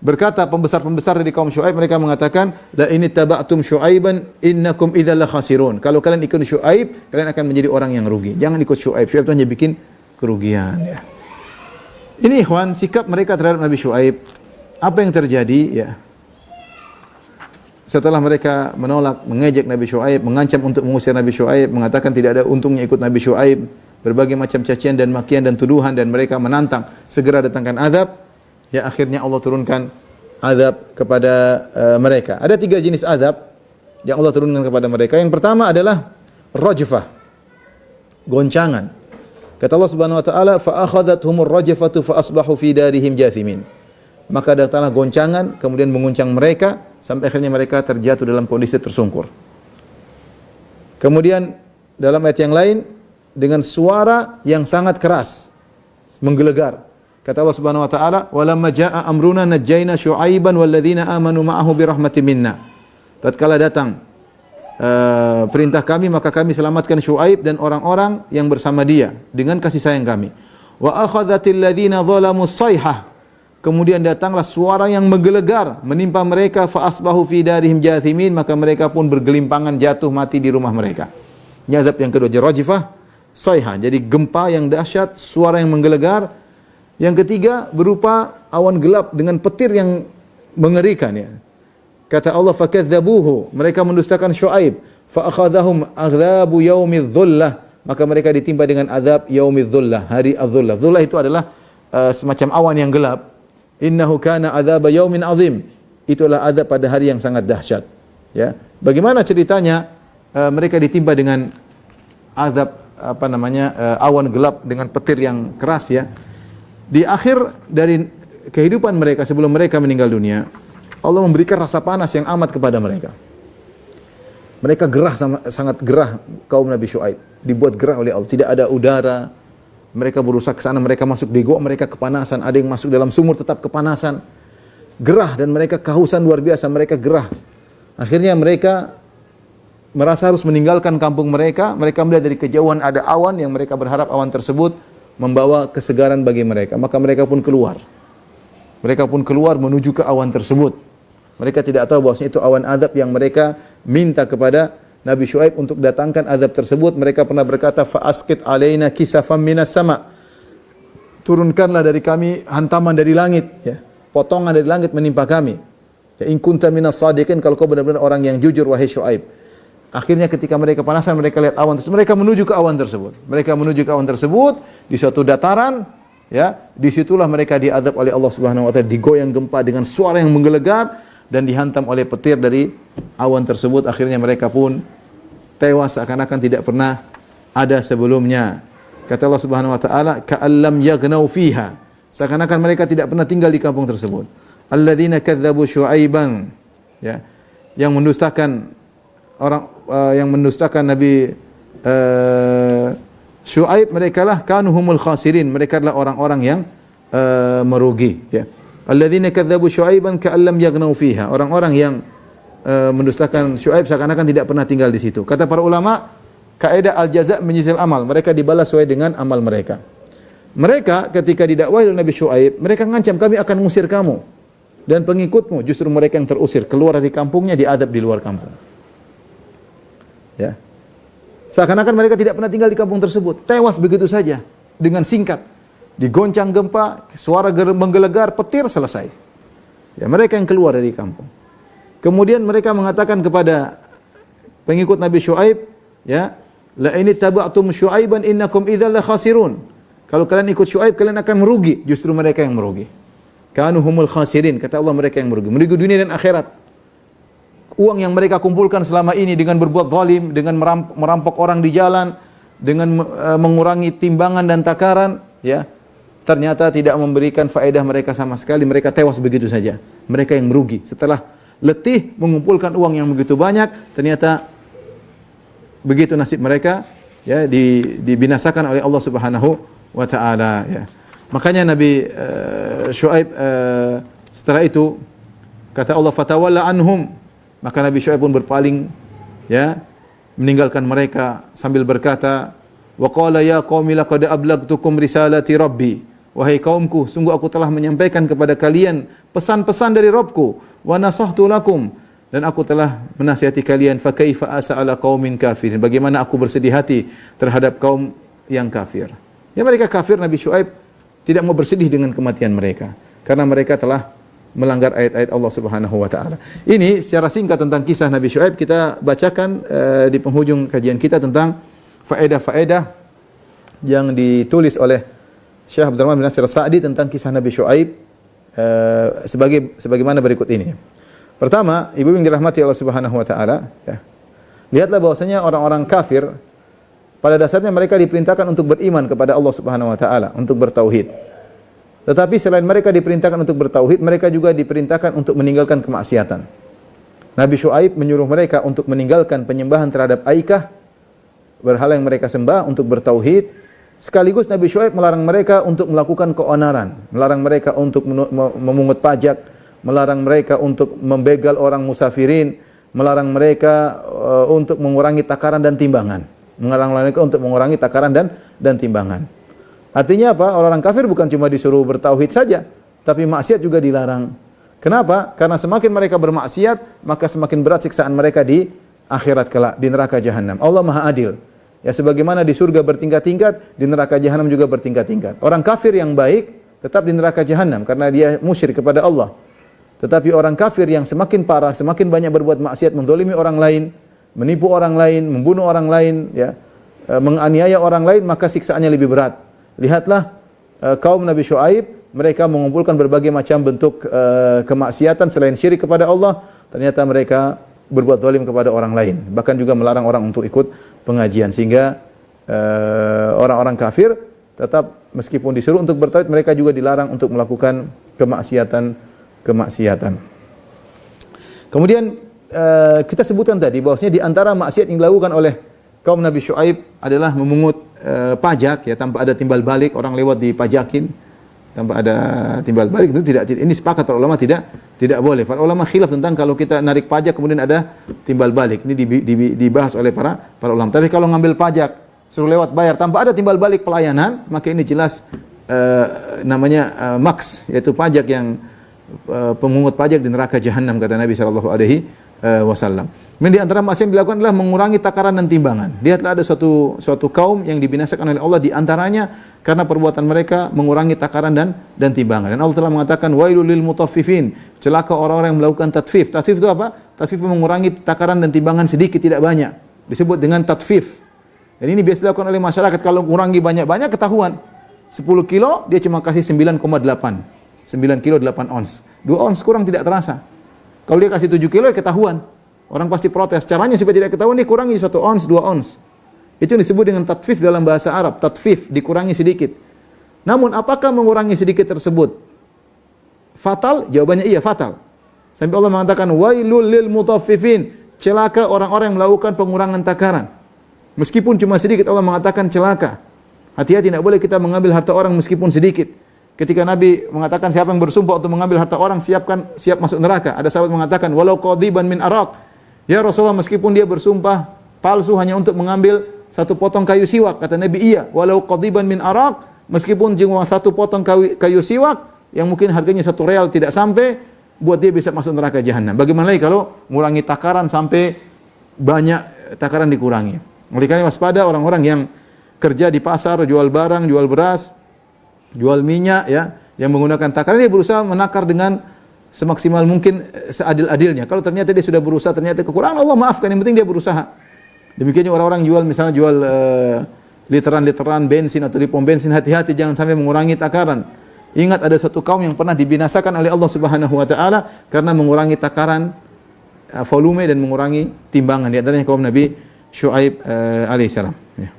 Berkata pembesar-pembesar dari kaum Syuaib, mereka mengatakan, la ini taba'tum Syuaiban innakum idzal khasirun. Kalau kalian ikut Syuaib, kalian akan menjadi orang yang rugi. Jangan ikut Syuaib. Syuaib itu hanya bikin kerugian ya. Ini ikhwan, sikap mereka terhadap Nabi Syuaib. Apa yang terjadi ya? Setelah mereka menolak, mengejek Nabi Syuaib, mengancam untuk mengusir Nabi Syuaib, mengatakan tidak ada untungnya ikut Nabi Syuaib, berbagai macam cacian dan makian dan tuduhan, dan mereka menantang segera datangkan azab. Ya, akhirnya Allah turunkan azab kepada mereka. Ada 3 jenis azab yang Allah turunkan kepada mereka. Yang pertama adalah rajfah, goncangan. Kata Allah Subhanahu wa taala, fa akhadhathumur rajfatu fa asbahu fi darihim jathimin. Maka datanglah goncangan kemudian menguncang mereka sampai akhirnya mereka terjatuh dalam kondisi tersungkur. Kemudian dalam ayat yang lain dengan suara yang sangat keras, menggelegar. Kata Allah Subhanahu wa taala, "Walamma jaa'a amruna najjayna Syu'aiban walladzina amanu ma'ahu birahmatin minna." Tatkala datang perintah kami, maka kami selamatkan Syuaib dan orang-orang yang bersama dia dengan kasih sayang kami. Wa akhadhatil ladzina zalamu sayhah. Kemudian datanglah suara yang menggelegar menimpa mereka, fa asbahu fi darihim jathimin, maka mereka pun bergelimpangan jatuh mati di rumah mereka. Ini azab yang kedua, rajfah, sayhah. Jadi gempa yang dahsyat, suara yang menggelegar. Yang ketiga berupa awan gelap dengan petir yang mengerikan ya. Kata Allah, fakadzabuhu, mereka mendustakan Syuaib, fa akhadhahum adzabu yaumidz dhullah, maka mereka ditimpa dengan azab yaumidz dhullah, hari adz-dhullah. Dhullah itu adalah semacam awan yang gelap. Innahu kana adzaba yaumin azim. Itulah azab pada hari yang sangat dahsyat. Ya. Bagaimana ceritanya mereka ditimpa dengan azab awan gelap dengan petir yang keras ya. Di akhir dari kehidupan mereka sebelum mereka meninggal dunia, Allah memberikan rasa panas yang amat kepada mereka. Mereka gerah, sangat gerah kaum Nabi Syuaib. Dibuat gerah oleh Allah. Tidak ada udara. Mereka berusaha ke sana, mereka masuk di gua, mereka kepanasan. Ada yang masuk dalam sumur tetap kepanasan. Gerah dan mereka kehausan luar biasa. Mereka gerah. Akhirnya mereka merasa harus meninggalkan kampung mereka. Mereka melihat dari kejauhan ada awan yang mereka berharap awan tersebut membawa kesegaran bagi mereka. Maka mereka pun keluar. Mereka pun keluar menuju ke awan tersebut. Mereka tidak tahu bahwasanya itu awan azab yang mereka minta kepada Nabi Syuaib untuk datangkan azab tersebut. Mereka pernah berkata, fa asqit alaina kisafam minas sama. Turunkanlah dari kami hantaman dari langit, ya. Potongan dari langit menimpa kami. Ya, in kunta minas sadiqin, kalau kau benar-benar orang yang jujur wahai Syuaib. Akhirnya ketika mereka panasan, mereka lihat awan tersebut, mereka menuju ke awan tersebut. Mereka menuju ke awan tersebut di suatu dataran, ya. Disitulah mereka diazab oleh Allah Subhanahu wa taala, digoyang gempa dengan suara yang menggelegar dan dihantam oleh petir dari awan tersebut. Akhirnya mereka pun tewas seakan-akan tidak pernah ada sebelumnya. Kata Allah Subhanahu wa taala, ka'allam yaghnau fiha. Seakan-akan mereka tidak pernah tinggal di kampung tersebut. Alladzina kadzdzabu Syuaiban, ya. Yang mendustakan Nabi Syuaib, merekalah kanuhumul khasirin, mereka adalah orang-orang yang merugi, ya. Alladzina kadzdzabu Syuaiban ka'allam yaghnau fiha. Orang-orang yang mendustakan Syuaib seakan-akan tidak pernah tinggal di situ. Kata para ulama, kaidah al-jaza' menyisal amal. Mereka dibalas sesuai dengan amal mereka. Mereka ketika didakwahi oleh Nabi Syuaib, mereka ngancam, kami akan mengusir kamu dan pengikutmu. Justru mereka yang terusir, keluar dari kampungnya, diadab di luar kampung. Ya. Seakan-akan mereka tidak pernah tinggal di kampung tersebut. Tewas begitu saja dengan singkat. Digoncang gempa, suara menggelegar, petir, selesai. Ya, mereka yang keluar dari kampung. Kemudian mereka mengatakan kepada pengikut Nabi Syuaib, ya, la ini taba'tum Syuaiban innakum idzal khasirun. Kalau kalian ikut Syuaib, kalian akan merugi. Justru mereka yang merugi. Kanu humul khasirin, kata Allah mereka yang merugi. Merugi dunia dan akhirat. Uang yang mereka kumpulkan selama ini dengan berbuat zalim, dengan merampok orang di jalan, dengan mengurangi timbangan dan takaran, ya, ternyata tidak memberikan faedah mereka sama sekali. Mereka tewas begitu saja. Mereka yang merugi. Setelah letih mengumpulkan uang yang begitu banyak, ternyata begitu nasib mereka, ya, dibinasakan oleh Allah Subhanahu wa taala, ya. Makanya Nabi Syuaib setelah itu kata Allah fatawalla anhum, maka Nabi Syuaib pun berpaling, ya, meninggalkan mereka sambil berkata, wa qala ya qaumi laqad ablagtukum risalati rabbi, wahai kaumku, sungguh aku telah menyampaikan kepada kalian pesan-pesan dari Rabbku, wa nasahtu lakum, dan aku telah menasihati kalian, fa kaifa asa ala qaumin kafirin, bagaimana aku bersedih hati terhadap kaum yang kafir. Ya, mereka kafir, Nabi Syuaib tidak mau bersedih dengan kematian mereka karena mereka telah melanggar ayat-ayat Allah Subhanahu wa taala. Ini secara singkat tentang kisah Nabi Syuaib. Kita bacakan di penghujung kajian kita tentang faedah-faedah yang ditulis oleh Syekh Abdurrahman bin Nasir Sa'di tentang kisah Nabi Syuaib sebagaimana berikut ini. Pertama, ibu yang dirahmati Allah Subhanahu wa taala, ya. Lihatlah bahwasanya orang-orang kafir pada dasarnya mereka diperintahkan untuk beriman kepada Allah Subhanahu wa taala, untuk bertauhid. Tetapi selain mereka diperintahkan untuk bertauhid, mereka juga diperintahkan untuk meninggalkan kemaksiatan. Nabi Syuaib menyuruh mereka untuk meninggalkan penyembahan terhadap Aikah, berhala yang mereka sembah, untuk bertauhid. Sekaligus Nabi Syuaib melarang mereka untuk melakukan keonaran, melarang mereka untuk memungut pajak, melarang mereka untuk membegal orang musafirin, melarang mereka untuk mengurangi takaran dan timbangan. Melarang mereka untuk mengurangi takaran dan timbangan. Artinya apa? Orang kafir bukan cuma disuruh bertauhid saja, tapi maksiat juga dilarang. Kenapa? Karena semakin mereka bermaksiat, maka semakin berat siksaan mereka di akhirat kelak, di neraka jahanam. Allah Maha Adil. Ya, sebagaimana di surga bertingkat-tingkat, di neraka jahanam juga bertingkat-tingkat. Orang kafir yang baik tetap di neraka jahanam karena dia musyrik kepada Allah. Tetapi orang kafir yang semakin parah, semakin banyak berbuat maksiat, menzalimi orang lain, menipu orang lain, membunuh orang lain, ya, menganiaya orang lain, maka siksaannya lebih berat. Lihatlah kaum Nabi Syuaib, mereka mengumpulkan berbagai macam bentuk kemaksiatan selain syirik kepada Allah, ternyata mereka berbuat zalim kepada orang lain, bahkan juga melarang orang untuk ikut pengajian, sehingga orang-orang kafir tetap meskipun disuruh untuk bertauhid, mereka juga dilarang untuk melakukan kemaksiatan. Kemudian kita sebutkan tadi bahwasanya di antara maksiat yang dilakukan oleh kaum Nabi Syuaib adalah memungut pajak, ya, tanpa ada timbal balik. Orang lewat dipajakin tanpa ada timbal balik, itu tidak, ini sepakat para ulama tidak boleh. Para ulama khilaf tentang kalau kita narik pajak kemudian ada timbal balik. Ini dibahas oleh para ulama. Tapi kalau ngambil pajak suruh lewat bayar tanpa ada timbal balik pelayanan, maka ini jelas namanya maks, yaitu pajak yang pemungut pajak di neraka jahanam, kata Nabi sallallahu alaihi wasallam. Kemudian di antara maksiat yang dilakukan adalah mengurangi takaran dan timbangan. Lihatlah ada suatu kaum yang dibinasakan oleh Allah di antaranya karena perbuatan mereka mengurangi takaran dan timbangan. Dan Allah telah mengatakan wailul lil mutaffifin, celaka orang-orang yang melakukan tatfif. Tatfif itu apa? Tatfif mengurangi takaran dan timbangan sedikit tidak banyak. Disebut dengan tatfif. Dan ini biasa dilakukan oleh masyarakat. Kalau mengurangi banyak-banyak ketahuan. 10 kilo dia cuma kasih 9,8. 9 kilo 8 ons. 2 ons kurang tidak terasa. Kalau dia kasih 7 kilo ya ketahuan. Orang pasti protes. Caranya supaya tidak ketahuan dia kurangi 1 ons, 2 ons. Itu disebut dengan tatfif dalam bahasa Arab. Tatfif, dikurangi sedikit. Namun apakah mengurangi sedikit tersebut fatal? Jawabannya iya, fatal. Sampai Allah mengatakan wailul lil mutaffifin, celaka orang-orang yang melakukan pengurangan takaran. Meskipun cuma sedikit, Allah mengatakan celaka. Hati-hati, tidak boleh kita mengambil harta orang meskipun sedikit. Ketika Nabi mengatakan siapa yang bersumpah untuk mengambil harta orang siap masuk neraka. Ada sahabat mengatakan walau qadiban min araq. Ya Rasulullah, meskipun dia bersumpah palsu hanya untuk mengambil 1 potong kayu siwak. Kata Nabi, iya, walau qadiban min araq, meskipun cuma 1 potong kayu siwak yang mungkin harganya 1 real tidak sampai, buat dia bisa masuk neraka jahanam. Bagaimana lagi kalau mengurangi takaran sampai banyak takaran dikurangi. Oleh karena waspada orang-orang yang kerja di pasar, jual barang, jual beras, jual minyak, ya, yang menggunakan takaran, dia berusaha menakar dengan semaksimal mungkin, seadil-adilnya. Kalau ternyata dia sudah berusaha, ternyata kekurangan, Allah maafkan, yang penting dia berusaha. Demikian orang-orang jual, misalnya jual literan-literan bensin atau di pom bensin, hati-hati jangan sampai mengurangi takaran. Ingat ada satu kaum yang pernah dibinasakan oleh Allah Subhanahu wa taala karena mengurangi takaran volume dan mengurangi timbangan, di antaranya kaum Nabi Syuaib alaihissalam. Ya.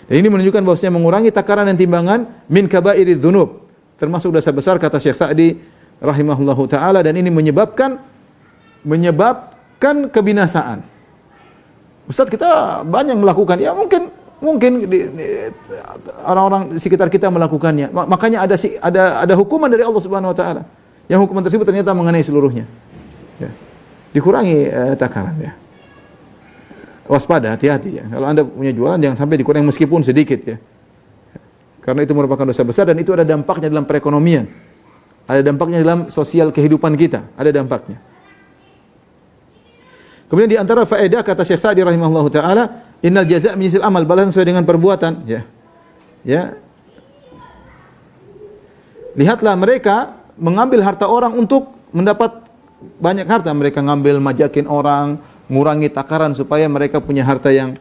Dan ini menunjukkan bahwasanya mengurangi takaran dan timbangan min kabairidz dzunub, termasuk dosa besar kata Syekh Sa'di rahimahullahu taala, dan ini menyebabkan kebinasaan. Ustaz, kita banyak melakukan, ya mungkin orang-orang di sekitar kita melakukannya. Makanya ada hukuman dari Allah Subhanahu wa taala. Yang hukuman tersebut ternyata mengenai seluruhnya. Ya. Dikurangi takaran ya. Waspada, hati-hati ya. Kalau Anda punya jualan jangan sampai dikurangi meskipun sedikit ya. Karena itu merupakan dosa besar dan itu ada dampaknya dalam perekonomian. Ada dampaknya dalam sosial kehidupan kita, ada dampaknya. Kemudian di antara faedah kata Syekh Sa'di rahimahullahu taala, innal jazaa' min jinsil amal, balasan sesuai dengan perbuatan, ya. Ya. Lihatlah mereka mengambil harta orang untuk mendapat banyak harta, mereka ngambil majakin orang, ngurangi takaran supaya mereka punya harta yang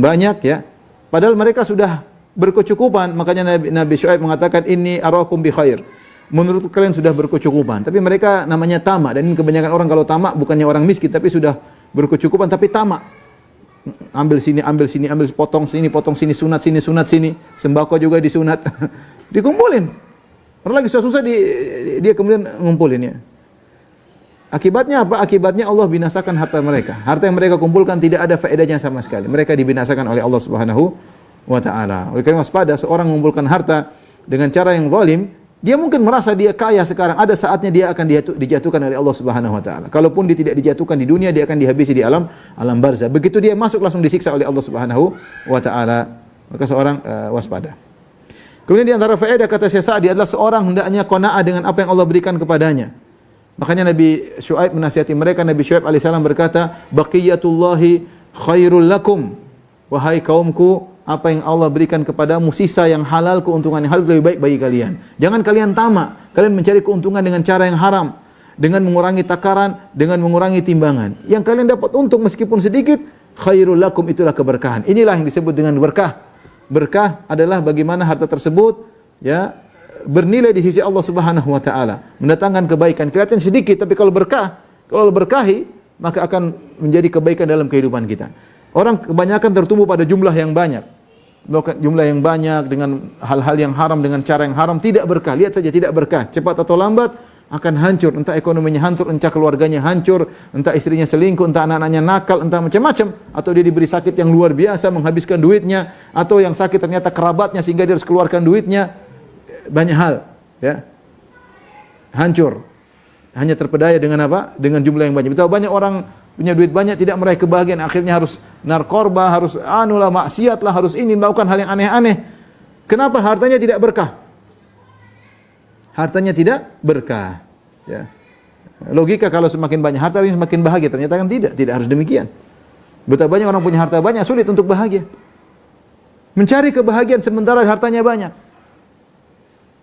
banyak ya. Padahal mereka sudah berkecukupan, makanya Nabi Syuaib mengatakan inni arakum bi khair. Menurut kalian sudah berkecukupan, tapi mereka namanya tamak, dan ini kebanyakan orang kalau tamak bukannya orang miskin tapi sudah berkecukupan tapi tamak. Ambil sini, potong sini, sunat sini, sembako juga disunat. Dikumpulin. Orang lagi susah-susah dia kemudian ngumpulin ya. Akibatnya apa? Akibatnya Allah binasakan harta mereka. Harta yang mereka kumpulkan tidak ada faedahnya sama sekali. Mereka dibinasakan oleh Allah Subhanahu wa taala. Oleh karena waspada, seorang mengumpulkan harta dengan cara yang zalim, dia mungkin merasa dia kaya sekarang, ada saatnya dia akan dijatuhkan oleh Allah Subhanahu wa taala. Kalaupun dia tidak dijatuhkan di dunia, dia akan dihabisi di alam barzah. Begitu dia masuk langsung disiksa oleh Allah Subhanahu wa taala. Maka seorang waspada. Kemudian di antara faedah kata Syekh Sa'di adalah seorang hendaknya qanaah dengan apa yang Allah berikan kepadanya. Makanya Nabi Syuaib menasihati mereka. Nabi Syuaib alaihissalam berkata, "Baqiyatullahi khairul lakum." Wahai kaumku, apa yang Allah berikan kepadamu sisa yang halal, keuntungan yang halal lebih baik bagi kalian. Jangan kalian tamak, kalian mencari keuntungan dengan cara yang haram, dengan mengurangi takaran, dengan mengurangi timbangan. Yang kalian dapat untung meskipun sedikit, khairul lakum, itulah keberkahan. Inilah yang disebut dengan berkah. Berkah adalah bagaimana harta tersebut ya bernilai di sisi Allah Subhanahu wa taala, mendatangkan kebaikan. Kelihatan sedikit tapi kalau berkahi maka akan menjadi kebaikan dalam kehidupan kita. Orang kebanyakan tertumbuh pada jumlah yang banyak. Jumlah yang banyak dengan hal-hal yang haram, dengan cara yang haram, tidak berkah. Lihat saja tidak berkah. Cepat atau lambat akan hancur. Entah ekonominya hancur, entah keluarganya hancur, entah istrinya selingkuh, entah anak-anaknya nakal, entah macam-macam. Atau dia diberi sakit yang luar biasa, menghabiskan duitnya. Atau yang sakit ternyata kerabatnya sehingga dia harus keluarkan duitnya. Banyak hal. Ya. Hancur. Hanya terpedaya dengan apa? Dengan jumlah yang banyak. Betapa banyak orang punya duit banyak tidak meraih kebahagiaan, akhirnya harus narkoba, harus maksiat lah, harus ini, melakukan hal yang aneh-aneh. Kenapa? Hartanya tidak berkah. Hartanya tidak berkah. Ya. Logika kalau semakin banyak harta semakin bahagia, ternyata kan tidak harus demikian. Betapa banyak orang punya harta banyak sulit untuk bahagia. Mencari kebahagiaan sementara hartanya banyak.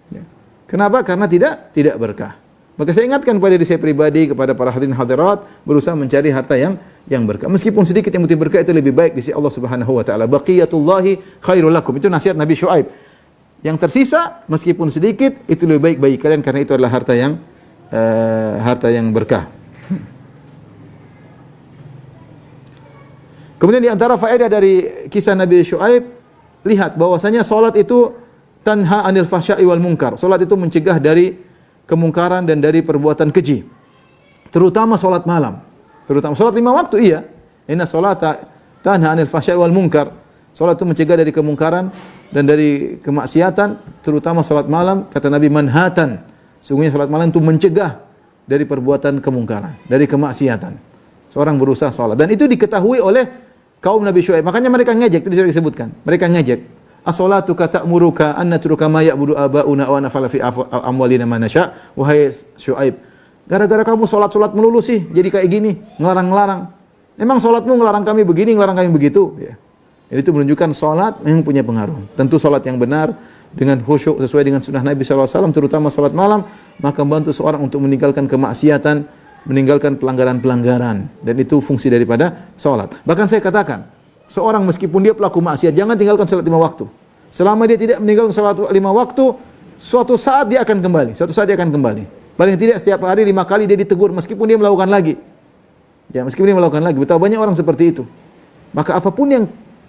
Ya. Kenapa? Karena tidak berkah. Maka saya ingatkan kepada diri saya pribadi, kepada para hadirin hadirat, berusaha mencari harta yang berkah. Meskipun sedikit yang penting berkah itu lebih baik di sisi Allah Subhanahu wa taala. Baqiyatullahi khairul lakum. Itu nasihat Nabi Syuaib. Yang tersisa meskipun sedikit itu lebih baik bagi kalian karena itu adalah harta yang berkah. Kemudian di antara faedah dari kisah Nabi Syuaib, lihat bahwasanya salat itu tanha 'anil fahsya'i wal munkar. Salat itu mencegah dari kemungkaran dan dari perbuatan keji. Terutama salat malam. Terutama salat 5 waktu iya. Inna salata tanha 'anil fahsya'i wal munkar. Salat itu mencegah dari kemungkaran dan dari kemaksiatan, terutama salat malam. Kata Nabi, manhatan. Sungguhnya salat malam itu mencegah dari perbuatan kemungkaran, dari kemaksiatan. Seorang berusaha salat dan itu diketahui oleh kaum Nabi Syuaib. Makanya mereka ngejek, tadi sudah disebutkan. Mereka ngejek. As-salatuka ta'muruka an natruka ma ya'budu aba'una wa nafala fi amwalina ma nasya. Wahai Syuaib, gara-gara kamu salat melulu sih jadi kayak gini, ngelarang-ngelarang. Memang salatmu ngelarang kami begini, ngelarang kami begitu, ya. Jadi itu menunjukkan salat memang punya pengaruh. Tentu salat yang benar dengan khusyuk sesuai dengan sunnah Nabi sallallahu alaihi wasallam, terutama salat malam, maka membantu seorang untuk meninggalkan kemaksiatan, meninggalkan pelanggaran-pelanggaran, dan itu fungsi daripada salat. Bahkan saya katakan, seorang meskipun dia pelaku maksiat, jangan tinggalkan salat 5 waktu. Selama dia tidak meninggalkan salat 5 waktu, suatu saat dia akan kembali. Suatu saat dia akan kembali. Paling tidak setiap hari 5 kali dia ditegur meskipun dia melakukan lagi. Ya, meskipun dia melakukan lagi. Betapa banyak orang seperti itu. Maka apapun yang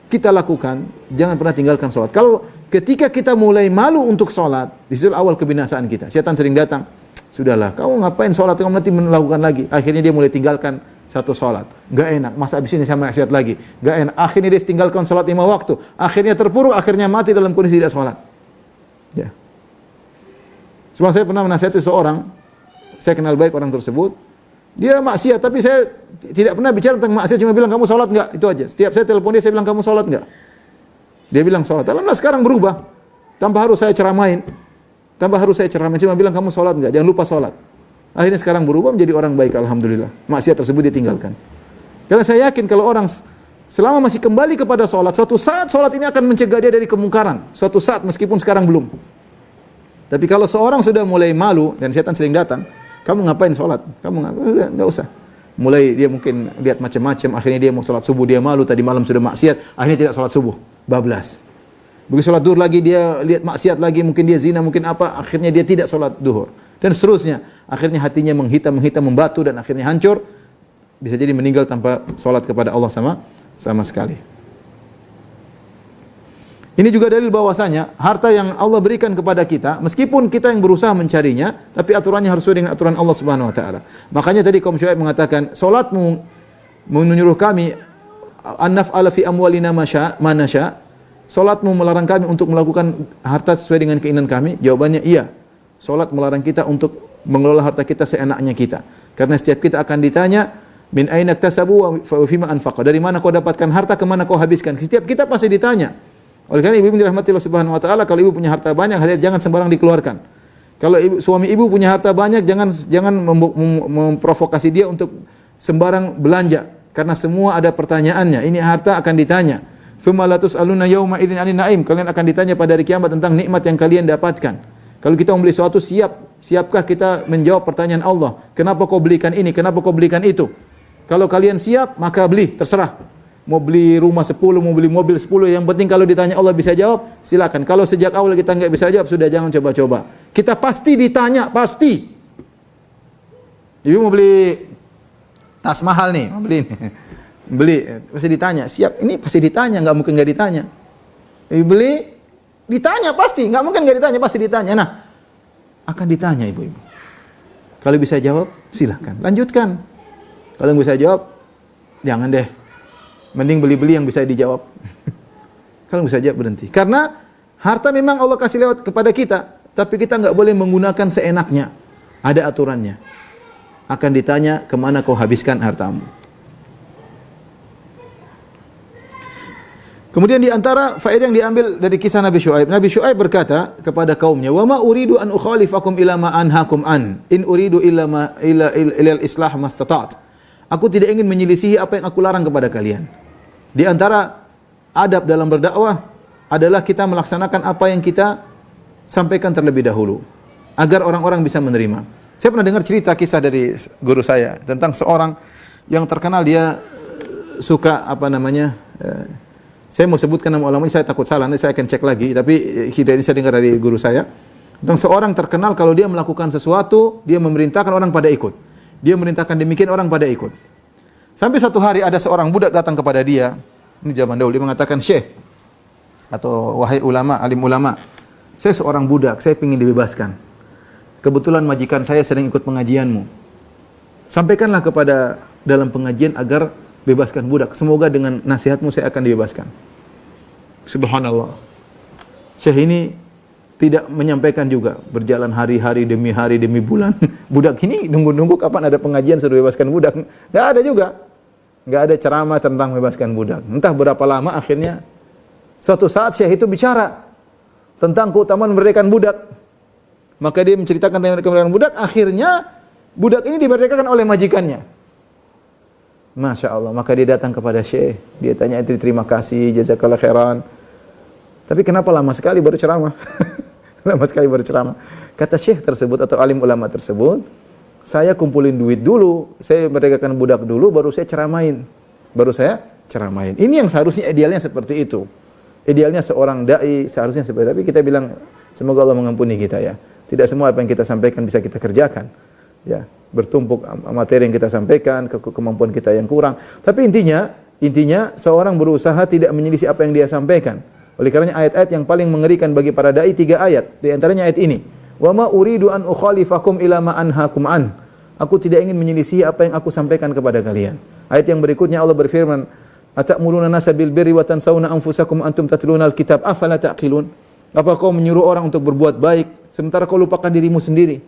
kita lakukan, jangan pernah tinggalkan sholat. Kalau ketika kita mulai malu untuk sholat, di situ awal kebinasaan kita. Syaitan sering datang. Sudahlah, kamu ngapain sholat, kamu nanti melakukan lagi. Akhirnya dia mulai tinggalkan satu sholat. Gak enak, masa abis ini saya maksiat lagi. Gak enak, akhirnya dia tinggalkan sholat 5 waktu. Akhirnya terpuruk, akhirnya mati dalam kondisi tidak sholat. Ya. Sebab saya pernah menasihati seorang, saya kenal baik orang tersebut. Dia maksiat, tapi saya tidak pernah bicara tentang maksiat, cuma bilang, kamu sholat enggak? Itu aja. Setiap saya telepon dia, saya bilang, kamu sholat enggak? Dia bilang sholat. Alhamdulillah sekarang berubah. Tanpa harus saya ceramain. Cuma bilang, kamu sholat enggak? Jangan lupa sholat. Akhirnya sekarang berubah menjadi orang baik, alhamdulillah. Maksiat tersebut dia tinggalkan. Karena saya yakin kalau orang selama masih kembali kepada sholat, suatu saat sholat ini akan mencegah dia dari kemungkaran. Suatu saat meskipun sekarang belum. Tapi kalau seorang sudah mulai malu, dan setan sering datang, kamu ngapain sholat? Kamu ngapain? Enggak usah. Mulai dia mungkin lihat macam-macam, akhirnya dia mau sholat subuh, dia malu, tadi malam sudah maksiat, akhirnya tidak sholat subuh. Bablas. Begitu sholat duhur lagi, dia lihat maksiat lagi, mungkin dia zina, mungkin apa, akhirnya dia tidak sholat duhur. Dan seterusnya. Akhirnya hatinya menghitam, membatu, dan akhirnya hancur. Bisa jadi meninggal tanpa sholat kepada Allah sama sekali. Ini juga dalil bahwasanya harta yang Allah berikan kepada kita, meskipun kita yang berusaha mencarinya, tapi aturannya harus sesuai dengan aturan Allah Subhanahu wa taala. Makanya tadi kaum Syuaib mengatakan, salatmu menyuruh kami an naf'ala fi amwalina ma nasya. Salatmu melarang kami untuk melakukan harta sesuai dengan keinginan kami? Jawabannya iya. Salat melarang kita untuk mengelola harta kita seenaknya kita. Karena setiap kita akan ditanya, min aina iktasabu wa fima anfaqa. Dari mana kau dapatkan harta, ke mana kau habiskan? Setiap kita pasti ditanya. Oleh karena ibu dirahmati Allah Subhanahu wa taala, kalau ibu punya harta banyak, jangan sembarang dikeluarkan. Kalau suami ibu punya harta banyak, jangan memprovokasi dia untuk sembarang belanja, karena semua ada pertanyaannya. Ini harta akan ditanya. Tsumma la tus'aluna yauma idzin 'anil na'im. Kalian akan ditanya pada hari kiamat tentang nikmat yang kalian dapatkan. Kalau kita membeli sesuatu, siapkah kita menjawab pertanyaan Allah? Kenapa kau belikan ini? Kenapa kau belikan itu? Kalau kalian siap, maka beli, terserah. Mau beli rumah 10, mau beli mobil 10, yang penting kalau ditanya Allah bisa jawab, silakan. Kalau sejak awal kita enggak bisa jawab, sudah jangan coba-coba. Kita pasti ditanya, pasti. Ibu mau beli tas mahal nih, mau beli ini. Beli, pasti ditanya, siap. Ini pasti ditanya, enggak mungkin enggak ditanya. Ibu beli, ditanya pasti, enggak mungkin enggak ditanya, pasti ditanya. Nah, akan ditanya ibu-ibu. Kalau bisa jawab, silakan. Lanjutkan. Kalau enggak bisa jawab, jangan deh. Mending beli-beli yang bisa dijawab. Kalau bisa jawab, berhenti. Karena harta memang Allah kasih lewat kepada kita, tapi kita enggak boleh menggunakan seenaknya. Ada aturannya. Akan ditanya, kemana kau habiskan hartamu. Kemudian di antara faedah yang diambil dari kisah Nabi Syuaib. Nabi Syuaib berkata kepada kaumnya, "Wa ma uridu an ukhalifakum ila ma anhaakum an. In uridu illa al-islah mastata'tu." Aku tidak ingin menyelisihi apa yang aku larang kepada kalian. Di antara adab dalam berdakwah adalah kita melaksanakan apa yang kita sampaikan terlebih dahulu agar orang-orang bisa menerima. Saya pernah dengar cerita kisah dari guru saya tentang seorang yang terkenal, dia suka saya mau sebutkan nama ulama, saya takut salah, nanti saya akan cek lagi, tapi ini saya dengar dari guru saya tentang seorang terkenal kalau dia melakukan sesuatu, dia memerintahkan orang pada ikut. Dia memerintahkan demikian, orang pada ikut. Sampai satu hari ada seorang budak datang kepada dia, ini zaman dahulu, dia mengatakan, "Syekh," atau "Wahai ulama, alim ulama, saya seorang budak, saya ingin dibebaskan. Kebetulan majikan saya sedang ikut pengajianmu. Sampaikanlah kepada dalam pengajian agar bebaskan budak. Semoga dengan nasihatmu saya akan dibebaskan." Subhanallah. Syekh ini tidak menyampaikan juga. Berjalan hari demi bulan. Budak ini nunggu-nunggu kapan ada pengajian suruh bebaskan budak. Enggak ada juga. Enggak ada ceramah tentang bebaskan budak. Entah berapa lama, akhirnya suatu saat Syekh itu bicara tentang keutamaan memerdekakan budak. Maka dia menceritakan tentang kemerdekaan budak, akhirnya budak ini dimerdekakan oleh majikannya. Masya Allah. Maka dia datang kepada Syekh. Dia tanya, terima kasih, jazakallah khairan. Tapi kenapa lama sekali baru ceramah? Lama sekali baru ceramah. Kata Syekh tersebut atau alim ulama tersebut, saya kumpulin duit dulu, saya merdekakan budak dulu, baru saya ceramain. Ini yang seharusnya idealnya seperti itu. Idealnya seorang dai seharusnya seperti itu. Tapi kita bilang semoga Allah mengampuni kita ya. Tidak semua apa yang kita sampaikan bisa kita kerjakan. Ya, bertumpuk materi yang kita sampaikan, kemampuan kita yang kurang. Tapi intinya seorang berusaha tidak menyelisih apa yang dia sampaikan. Oleh karenanya ayat-ayat yang paling mengerikan bagi para dai 3 ayat. Di antaranya ayat ini. Wa ma uridu an ukhalifakum ila ma anhaakum an. Aku tidak ingin menyelisih apa yang aku sampaikan kepada kalian. Ayat yang berikutnya Allah berfirman, atamuruna nasa bil birri wa tansawna anfusakum antum tatluna al-kitab afala taqilun. Apa kau menyuruh orang untuk berbuat baik sementara kau lupakan dirimu sendiri?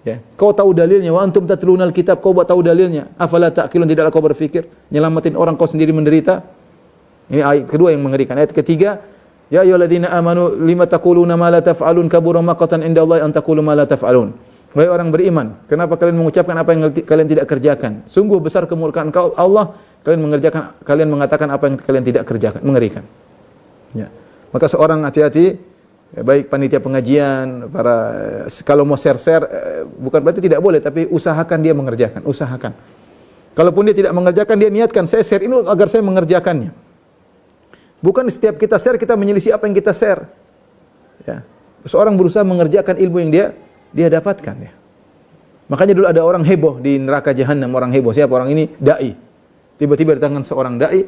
Ya, kau tahu dalilnya, wa antum tatluna al-kitab, kau tahu dalilnya. Afala taqilun, tidaklah kau berfikir nyelamatin orang kau sendiri menderita? Ini ayat kedua yang mengerikan. Ayat ketiga, ya ayyuhalladzina amanu lima taquluna ma la taf'alun kabura maqatan indallahi an taqulu ma la taf'alun. Wahai orang beriman, kenapa kalian mengucapkan apa yang kalian tidak kerjakan? Sungguh besar kemurkaan Allah, kalian mengatakan apa yang kalian tidak kerjakan. Mengerikan. Ya. Maka seorang hati-hati, baik panitia pengajian, kalau mau share-share, bukan berarti tidak boleh, tapi usahakan dia mengerjakan, usahakan. Kalaupun dia tidak mengerjakan, dia niatkan, saya share ini agar saya mengerjakannya. Bukan setiap kita share, kita menyelisih apa yang kita share. Ya. Seorang berusaha mengerjakan ilmu yang dia dapatkan. Ya. Makanya dulu ada orang heboh di neraka jahanam, orang heboh. Siapa orang ini? Dai. Tiba-tiba datangkan seorang dai,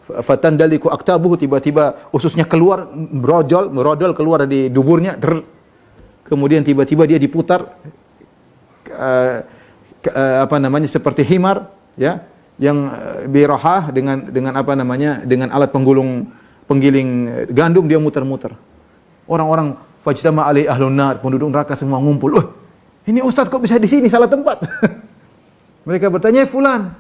fatandaliku aktabuhu, tiba-tiba ususnya keluar, merodol keluar dari duburnya, kemudian tiba-tiba dia diputar, seperti himar, ya, yang birahah dengan alat penggiling gandum, dia muter-muter. Orang-orang fajtama alai ahlun nar, penduduk neraka semua ngumpul. Ini ustaz kok bisa di sini, salah tempat. Mereka bertanya, fulan,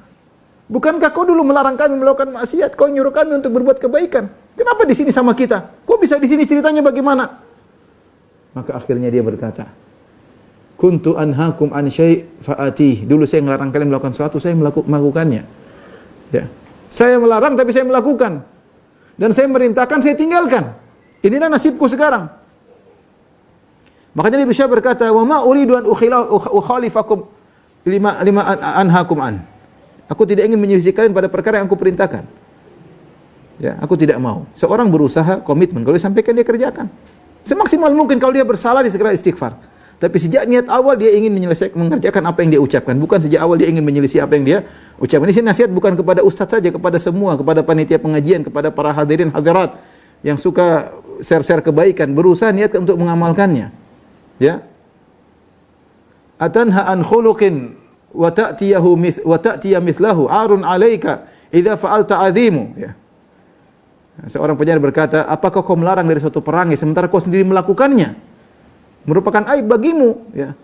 bukankah kau dulu melarang kami melakukan maksiat? Kau nyuruh kami untuk berbuat kebaikan. Kenapa di sini sama kita? Kok bisa di sini, ceritanya bagaimana? Maka akhirnya dia berkata, kuntu anhaakum an syai' fa'ati. Dulu saya melarang kalian melakukan sesuatu, saya melakukannya. Ya. Saya melarang tapi saya melakukan. Dan saya merintahkan, saya tinggalkan. Inilah nasibku sekarang. Makanya Nabi Syekh berkata, wa ma uridu an ukhalifakum lima anhaakum an. Aku tidak ingin menyelisih kalian pada perkara yang aku perintahkan. Ya, aku tidak mau. Seorang berusaha, komitmen, kalau dia sampaikan dia kerjakan. Semaksimal mungkin. Kalau dia bersalah, dia segera istighfar. Tapi sejak niat awal dia ingin mengerjakan apa yang dia ucapkan. Bukan sejak awal dia ingin menyelisih apa yang dia ucapkan. Ini nasihat bukan kepada ustaz saja, kepada semua, kepada panitia pengajian, kepada para hadirin hadirat yang suka share-share kebaikan. Berusaha niat untuk mengamalkannya. Ya. Atanha an khuluqin wa ta'tiya mithlahu arun 'alaika idza fa'alta 'azimu. Ya. Seorang penyair berkata, apakah kau melarang dari suatu perangai sementara kau sendiri melakukannya? Merupakan aib bagimu, ya.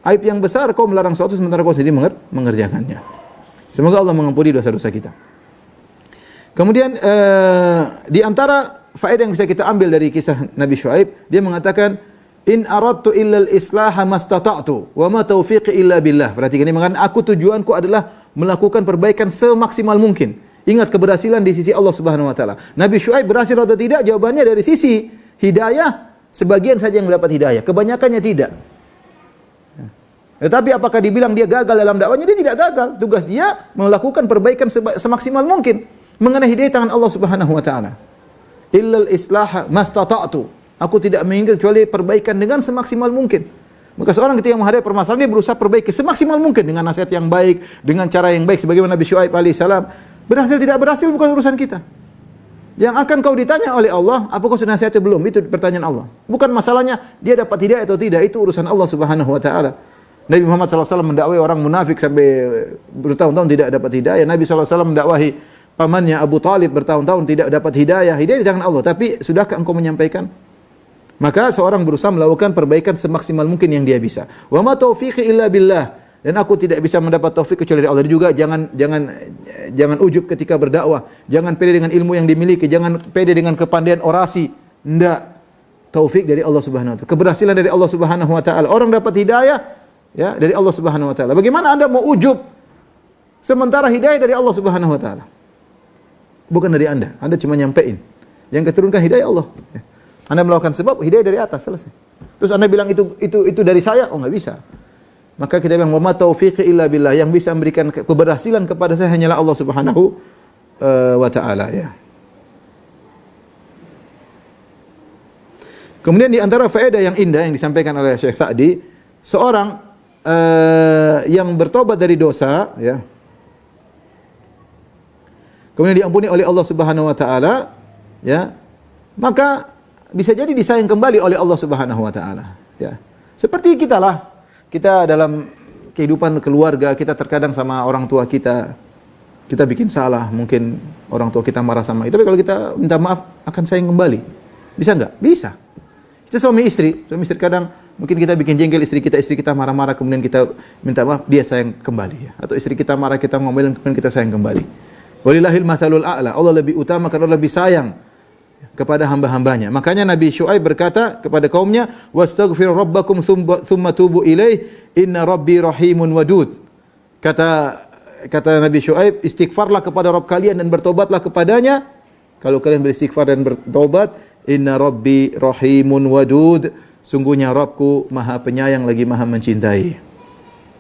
Aib yang besar kau melarang sesuatu sementara kau sendiri mengerjakannya. Semoga Allah mengampuni dosa-dosa kita. Kemudian di antara faedah yang bisa kita ambil dari kisah Nabi Syuaib, dia mengatakan, in aradtu illa al-islaha mastata'tu wa ma taufiqi illa billah. Perhatikan ini, mengatakan aku tujuanku adalah melakukan perbaikan semaksimal mungkin. Ingat, keberhasilan di sisi Allah Subhanahu wa taala. Nabi Syuaib berhasil atau tidak? Jawabannya dari sisi hidayah, sebagian saja yang mendapat hidayah, kebanyakannya tidak. Tetapi apakah dibilang dia gagal dalam dakwanya? Dia tidak gagal. Tugas dia melakukan perbaikan semaksimal mungkin mengenai hidayah tangan Allah Subhanahu wa taala. Illal islaha mastata'tu. Aku tidak menginginkan kecuali perbaikan dengan semaksimal mungkin. Maka seorang ketika menghadapi permasalahan, dia berusaha perbaiki semaksimal mungkin dengan nasihat yang baik, dengan cara yang baik, sebagaimana Nabi Syuaib alaihissalam. Berhasil tidak berhasil bukan urusan kita. Yang akan kau ditanya oleh Allah, apakah sudah nasihatnya belum? Itu pertanyaan Allah. Bukan masalahnya dia dapat hidayah atau tidak, itu urusan Allah Subhanahu wa taala. Nabi Muhammad SAW mendakwai orang munafik sampai bertahun-tahun tidak dapat hidayah. Nabi SAW mendakwahi pamannya Abu Talib bertahun-tahun tidak dapat hidayah. Hidayah di tangan Allah. Tapi sudahkah engkau menyampaikan? Maka seorang berusaha melakukan perbaikan semaksimal mungkin yang dia bisa. Wa ma taufiqi illa billah. Dan aku tidak bisa mendapat taufik kecuali dari Allah. Dan juga jangan ujub ketika berdakwah. Jangan pede dengan ilmu yang dimiliki. Jangan pede dengan kepandaian orasi. Tidak. Taufik dari Allah Subhanahu wa taala. Keberhasilan dari Allah Subhanahu wa taala. Orang dapat hidayah ya dari Allah Subhanahu wa taala. Bagaimana Anda mau ujub sementara hidayah dari Allah Subhanahu wa taala? Bukan dari Anda. Anda cuma nyampein. Yang keturunkan hidayah Allah. Anda melakukan sebab, hidayah dari atas, selesai. Terus Anda bilang itu dari saya? Oh, enggak bisa. Maka kita bilang, wa ma taufiqi illa billah. Yang bisa memberikan keberhasilan kepada saya hanyalah Allah Subhanahu wa taala, ya. Kemudian di antara faedah yang indah yang disampaikan oleh Syekh Sa'di, seorang yang bertobat dari dosa, ya, kemudian diampuni oleh Allah Subhanahu wa taala, ya, maka bisa jadi disayang kembali oleh Allah Subhanahu wa taala, ya. Seperti kita lah. Kita dalam kehidupan keluarga, kita terkadang sama orang tua kita bikin salah, mungkin orang tua kita marah sama kita, tapi kalau kita minta maaf akan sayang kembali. Bisa enggak? Bisa. Kita suami istri kadang mungkin kita bikin jengkel istri kita marah-marah, kemudian kita minta maaf, dia sayang kembali, ya. Atau istri kita marah, kita ngomelin, kemudian kita sayang kembali. Walillahil matsalul a'la. Allah lebih utama karena lebih sayang kepada hamba-hambanya. Makanya Nabi Syuaib berkata kepada kaumnya, "Wastaghfiru rabbakum tsumma tubu ilaih, inna rabbi rahimun wadud." Kata Nabi Syuaib, istighfarlah kepada Rabb kalian dan bertobatlah kepadanya. Kalau kalian beristighfar dan bertobat, inna rabbi rahimun wadud, sungguhnya Rabbku maha penyayang lagi maha mencintai.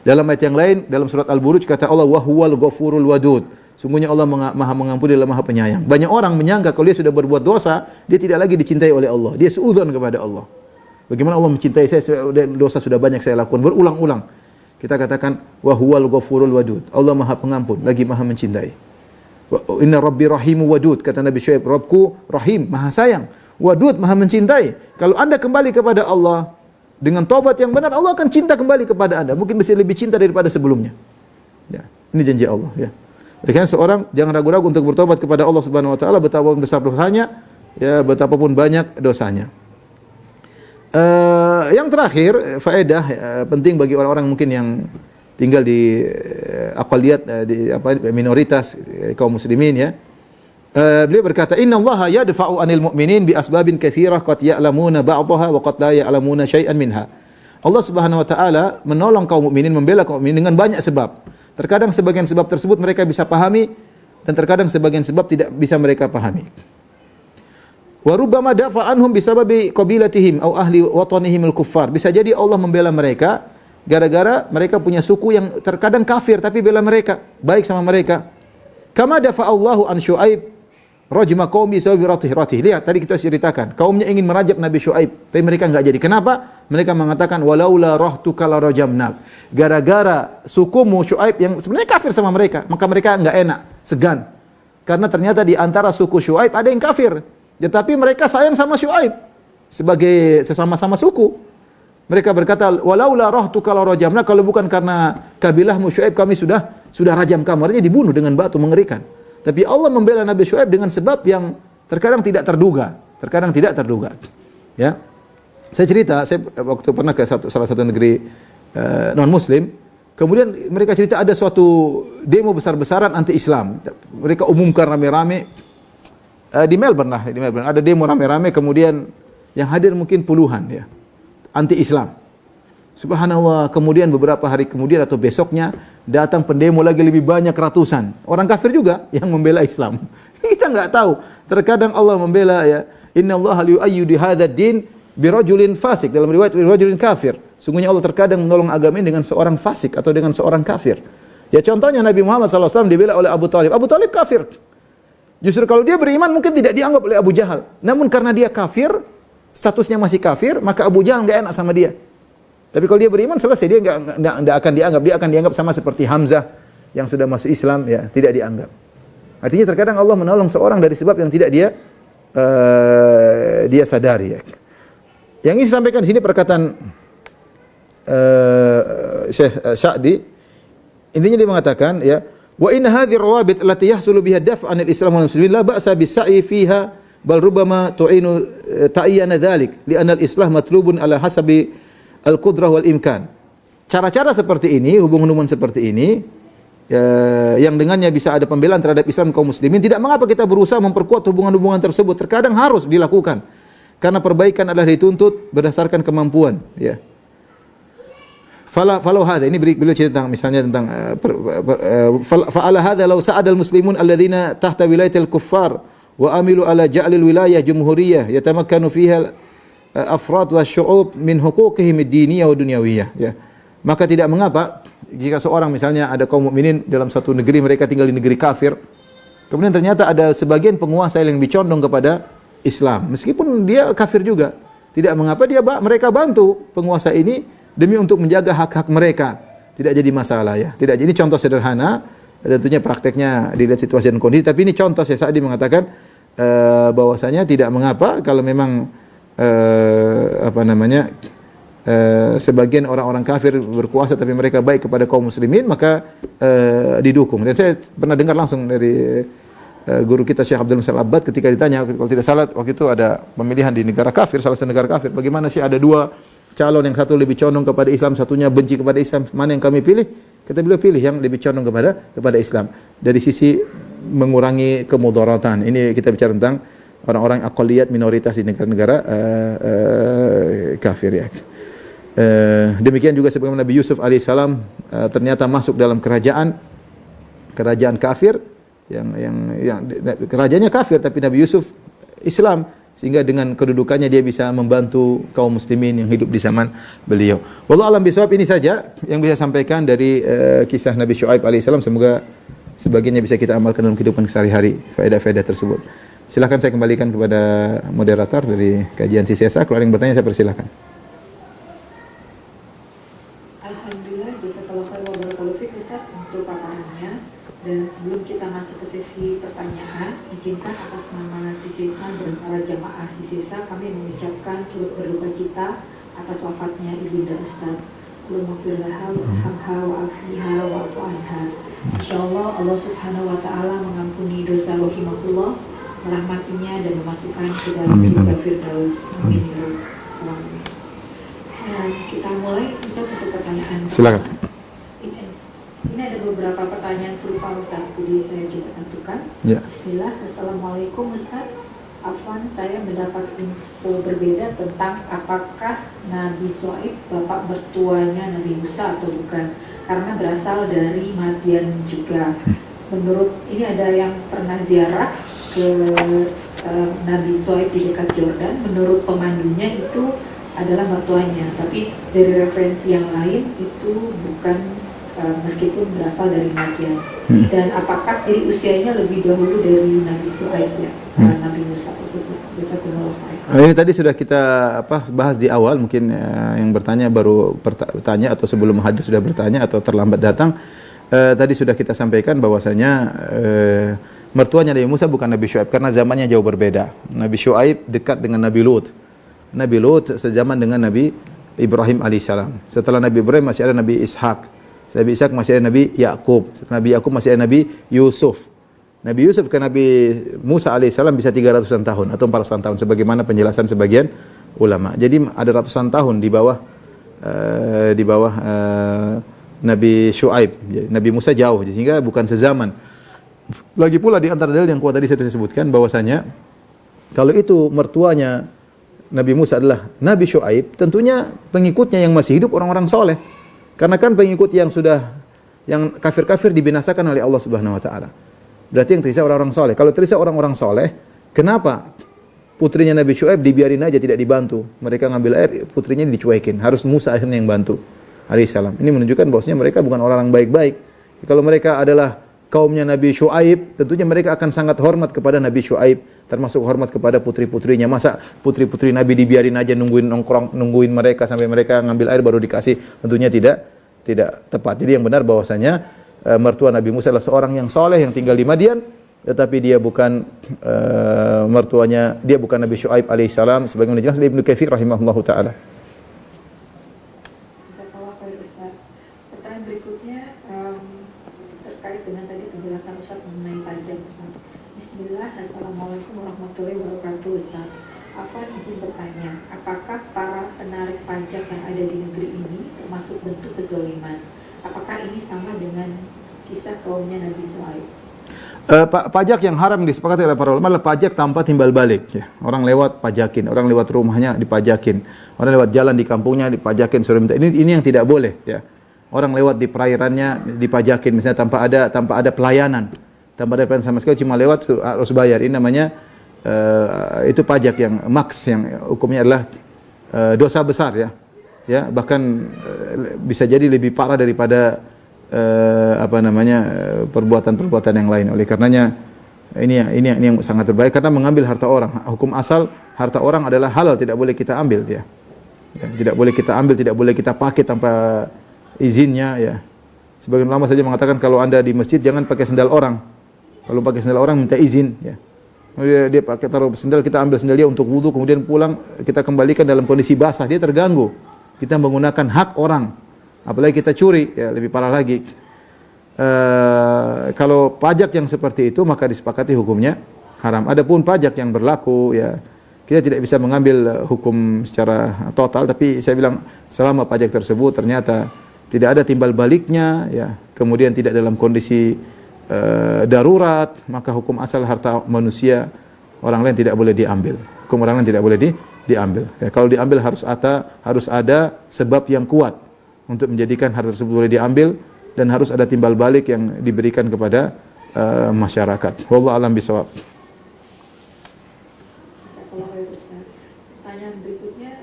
Dalam ayat yang lain, dalam surat Al-Buruj kata Allah, wa huwal ghafurul wadud, sungguhnya Allah maha mengampuni dan maha penyayang. Banyak orang menyangka kalau dia sudah berbuat dosa, dia tidak lagi dicintai oleh Allah. Dia suudzon kepada Allah. Bagaimana Allah mencintai saya, dosa sudah banyak saya lakukan berulang-ulang. Kita katakan wa huwal ghafurul wadud, Allah maha pengampun lagi maha mencintai. Inna rabbi rahimu wadud, kata Nabi Syuaib, Rabbku rahim, maha sayang, wadud, maha mencintai. Kalau Anda kembali kepada Allah dengan taubat yang benar, Allah akan cinta kembali kepada Anda, mungkin bisa lebih cinta daripada sebelumnya. Ya, ini janji Allah, ya. Oleh karena seorang jangan ragu-ragu untuk bertobat kepada Allah Subhanahu wa taala, betapapun besar dosanya, ya, betapapun banyak dosanya. Yang terakhir, faedah penting bagi orang-orang mungkin yang tinggal di aqaliyat, di minoritas kaum muslimin, ya. Beliau berkata, "Innallaha yadfa'u 'anil mu'minin bi asbabin katsirah qad ya'lamuna ba'daha wa qad la ya'lamuna syai'an minha." Allah Subhanahu wa taala menolong kaum mukminin, membela kaum mukminin dengan banyak sebab. Terkadang sebagian sebab tersebut mereka bisa pahami dan terkadang sebagian sebab tidak bisa mereka pahami. Wa rubbama dafa anhum bisababi qabilatihim aw ahli watanihim al-kuffar. Bisa jadi Allah membela mereka gara-gara mereka punya suku yang terkadang kafir tapi bela mereka, baik sama mereka. Kama dafa Allahu an Syuaib rajma qaumi sawi ratih. Lihat tadi kita ceritakan, kaumnya ingin merajab Nabi Syuaib, tapi mereka enggak jadi. Kenapa? Mereka mengatakan walaula rahtuka la rajamnak. Gara-gara sukumu Syuaib yang sebenarnya kafir sama mereka, maka mereka enggak enak, segan. Karena ternyata di antara suku Syuaib ada yang kafir. Tetapi mereka sayang sama Syuaib sebagai sesama-sama suku. Mereka berkata, walaula rahtuka la rajamna, kalau bukan karena kabilahmu Syuaib kami sudah rajam kamu. Artinya dibunuh dengan batu, mengerikan. Tapi Allah membela Nabi Syuaib dengan sebab yang terkadang tidak terduga. Ya. Saya cerita, saya waktu pernah ke salah satu negeri non muslim, kemudian mereka cerita ada suatu demo besar-besaran anti-Islam. Mereka umumkan rame-rame di Melbourne ada demo rame-rame, kemudian yang hadir mungkin puluhan, ya. Anti-Islam. Subhanallah, kemudian beberapa hari kemudian atau besoknya datang pendemo lagi lebih banyak, ratusan. Orang kafir juga yang membela Islam. Kita enggak tahu. Terkadang Allah membela, ya. Innallaha liyu'ayyidu hadzal din birajulin fasik. Dalam riwayat birajulin kafir. Sungguhnya Allah terkadang menolong agama ini dengan seorang fasik atau dengan seorang kafir. Ya contohnya Nabi Muhammad SAW dibela oleh Abu Talib. Abu Talib kafir. Justru kalau dia beriman mungkin tidak dianggap oleh Abu Jahal. Namun karena dia kafir, statusnya masih kafir, maka Abu Jahal enggak enak sama dia. Tapi kalau dia beriman selesai, dia enggak akan dianggap, dia akan dianggap sama seperti Hamzah yang sudah masuk Islam, ya, tidak dianggap. Artinya terkadang Allah menolong seorang dari sebab yang tidak dia sadari, ya. Yang ini disampaikan di sini perkataan Syekh Sa'di, intinya dia mengatakan, ya, wa inna hadhihi rawabit allati yahsulu biha daf'an al-Islam wal muslimin la ba'sa bis-sa'i fiha bal rubbama tu'inu ta'ayyana dhalik li'anna al-islah matlubun ala hasabi al-qudrah wal imkan. Cara-cara seperti ini, hubungan-hubungan seperti ini, yang dengannya bisa ada pembelaan terhadap Islam kaum muslimin, tidak mengapa kita berusaha memperkuat hubungan-hubungan tersebut. Terkadang harus dilakukan karena perbaikan adalah dituntut berdasarkan kemampuan, ya. Falau hadza, ini beliau cerita tentang misalnya tentang fa'ala hadza law sa'ada al-muslimun alladzina tahta wilayatil kuffar wa amilu ala ja'lil wilayah jumhuriyah yatamakkanu fiha afrad wa syu'ub min huquqihim ad-diniyah wa dunyawiyah, ya. Maka tidak mengapa jika seorang misalnya ada kaum mukminin dalam satu negeri, mereka tinggal di negeri kafir, kemudian ternyata ada sebagian penguasa yang lebih condong kepada Islam meskipun dia kafir juga. Tidak mengapa mereka bantu penguasa ini demi untuk menjaga hak-hak mereka. Tidak jadi masalah ya. Tidak. Ini contoh sederhana. Tentunya prakteknya dilihat situasi dan kondisi. Tapi ini contoh Syekh Sa'di mengatakan bahwasanya tidak mengapa kalau memang sebagian orang-orang kafir berkuasa tapi mereka baik kepada kaum muslimin, maka didukung. Dan saya pernah dengar langsung dari guru kita Syekh Abdul Musa Al-Abbad ketika ditanya, kalau tidak salah waktu itu ada pemilihan di negara kafir, salah satu negara kafir, bagaimana sih ada dua calon, yang satu lebih condong kepada Islam, satunya benci kepada Islam, mana yang kami pilih? Kata beliau, pilih yang lebih condong kepada Islam dari sisi mengurangi kemudaratan. Ini kita bicara tentang orang-orang aqliyat, minoritas di negara-negara kafir ya. Demikian juga sebagaimana Nabi Yusuf alaihissalam ternyata masuk dalam kerajaan kafir yang kerajaannya kafir, tapi Nabi Yusuf Islam, sehingga dengan kedudukannya dia bisa membantu kaum muslimin yang hidup di zaman beliau. Wallahu alam bisawab. Ini saja yang bisa sampaikan dari kisah Nabi Syuaib alaihissalam. Semoga sebagiannya bisa kita amalkan dalam kehidupan sehari-hari, faedah-faedah tersebut. Silakan saya kembalikan kepada moderator dari kajian CCSA. Kalau ada yang bertanya saya persilakan. Alhamdulillah, jazakallahu khairan wa barakallahu fiik Ustaz untuk paparannya. Dan sebelum kita masuk ke sesi pertanyaan, izinkan atas nama CCSA dan para jamaah CCSA kami mengucapkan turut berduka cita atas wafatnya Ibunda Ustaz. Kulumafirlaha warhamha wa'afiha wa'afu anha. Insyaallah Allah Subhanahu wa taala mengampuni dosa rahimahullah, merahmatinya dan memasukkan ke dalam surga Firdaus. Amin ya rabbal alamin. Kita mulai Ustaz untuk pertanyaan. Silakan. Ini ada beberapa pertanyaan serupa Ustaz, jadi saya coba satukan. Ya. Bismillah. Assalamualaikum Ustaz. Afwan, saya mendapat info berbeda tentang apakah Nabi Syuaib bapak mertuanya Nabi Musa atau bukan, karena berasal dari Madian juga. Menurut ini ada yang pernah ziarah ke Nabi Syuaib di dekat Jordan, menurut pemandunya itu adalah mertuanya, tapi dari referensi yang lain itu bukan, meskipun berasal dari Madian. Dan apakah jadi usianya lebih dahulu dari Nabi Syuaib ya, Nabi Musa tersebut? Ini tadi sudah kita bahas di awal, mungkin yang bertanya baru bertanya atau sebelum hadir sudah bertanya atau terlambat datang. Tadi sudah kita sampaikan bahwasanya mertuanya Nabi Musa bukan Nabi Syuaib karena zamannya jauh berbeda. Nabi Syuaib dekat dengan Nabi Lut. Nabi Lut sezaman dengan Nabi Ibrahim alaihissalam. Setelah Nabi Ibrahim masih ada Nabi Ishak. Nabi Ishak masih ada Nabi Yakub. Setelah Nabi Yakub masih ada Nabi Yusuf. Nabi Yusuf ke Nabi Musa alaihissalam bisa 300-an tahun atau 400-an tahun sebagaimana penjelasan sebagian ulama. Jadi ada ratusan tahun di bawah Nabi Syuaib. Nabi Musa jauh sehingga bukan sezaman. Lagi pula di antara dalil yang kuat tadi saya sebutkan bahwasanya kalau itu mertuanya Nabi Musa adalah Nabi Syuaib, tentunya pengikutnya yang masih hidup orang-orang soleh. Karena kan pengikut yang kafir-kafir dibinasakan oleh Allah Subhanahu wa taala. Berarti yang tersisa orang-orang soleh. Kalau tersisa orang-orang soleh, kenapa putrinya Nabi Syuaib dibiarin aja tidak dibantu? Mereka ngambil air, putrinya dicuekin. Harus Musa akhirnya yang bantu alaihissalam. Ini menunjukkan bahwasanya mereka bukan orang baik-baik. Kalau mereka adalah kaumnya Nabi Syuaib, tentunya mereka akan sangat hormat kepada Nabi Syuaib, termasuk hormat kepada putri-putrinya. Masa putri-putri Nabi dibiarin aja nungguin mereka sampai mereka ngambil air baru dikasih? Tentunya tidak tepat. Jadi yang benar bahwasanya mertua Nabi Musa adalah seorang yang soleh yang tinggal di Madian, tetapi dia bukan dia bukan Nabi Syuaib alaihissalam sebagaimana dijelaskan Ibnu Katsir rahimahullahu taala. Pertanyaan berikutnya terkait dengan tadi penjelasan Ustaz mengenai pajak Ustaz. Bismillah, Assalamualaikum warahmatullahi wabarakatuh Ustaz. Afwan izin bertanya, apakah para penarik pajak yang ada di negeri ini termasuk bentuk kezoliman? Apakah ini sama dengan kisah kaumnya Nabi Syuaib? Pajak yang haram disepakati oleh para ulama adalah pajak tanpa timbal balik. Ya. Orang lewat pajakin, orang lewat rumahnya dipajakin, orang lewat jalan di kampungnya dipajakin. Ini yang tidak boleh. Ya. Orang lewat di perairannya dipajakin, misalnya tanpa ada pelayanan, sama sekali, cuma lewat harus bayar. Ini namanya itu pajak yang maks, yang hukumnya adalah dosa besar ya. Ya, bahkan bisa jadi lebih parah daripada perbuatan-perbuatan yang lain. Oleh karenanya Ini yang sangat terbaik karena mengambil harta orang. Hukum asal harta orang adalah halal, tidak boleh kita ambil ya. Tidak boleh kita ambil, tidak boleh kita pakai tanpa izinnya ya. Sebagian ulama saja mengatakan kalau Anda di masjid jangan pakai sendal orang. Kalau pakai sendal orang minta izin ya. Dia pakai taruh sendal, kita ambil sendal dia untuk wudu, kemudian pulang kita kembalikan dalam kondisi basah, dia terganggu. Kita menggunakan hak orang. Apalagi kita curi, ya lebih parah lagi. Kalau pajak yang seperti itu maka disepakati hukumnya haram. Adapun pajak yang berlaku ya kita tidak bisa mengambil hukum secara total, tapi saya bilang selama pajak tersebut ternyata tidak ada timbal baliknya ya, kemudian tidak dalam kondisi darurat, maka hukum asal harta manusia orang lain tidak boleh diambil. Hukum orang lain tidak boleh diambil. Ya, kalau diambil harus ada sebab yang kuat untuk menjadikan harta tersebut boleh diambil. Dan harus ada timbal balik yang diberikan kepada masyarakat. Wallahu a'lam bishawab. Pertanyaan berikutnya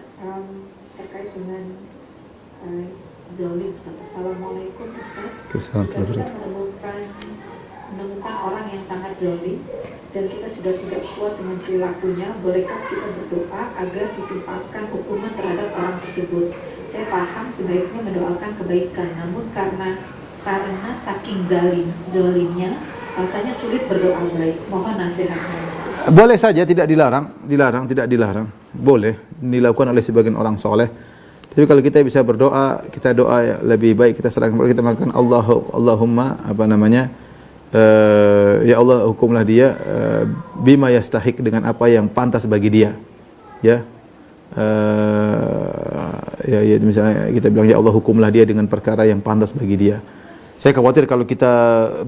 terkait dengan zalim. Assalamualaikum Ustaz. Jika kita menemukan orang yang sangat zalim dan kita sudah tidak kuat dengan perilakunya, bolehkah kita berdoa agar ditimpakan hukuman terhadap orang tersebut? Saya paham sebaiknya mendoakan kebaikan, namun karena saking zalimnya rasanya sulit berdoa baik. Mohon nasihatnya. Boleh saja, tidak dilarang, tidak dilarang. Boleh dilakukan oleh sebagian orang soleh. Tapi kalau kita bisa berdoa, kita doa lebih baik kita serahkan kepada kita mengatakan Allahumma ya Allah hukumlah dia bima yastahiq, dengan apa yang pantas bagi dia. Ya. Ya misalnya kita bilang ya Allah hukumlah dia dengan perkara yang pantas bagi dia. Saya khawatir kalau kita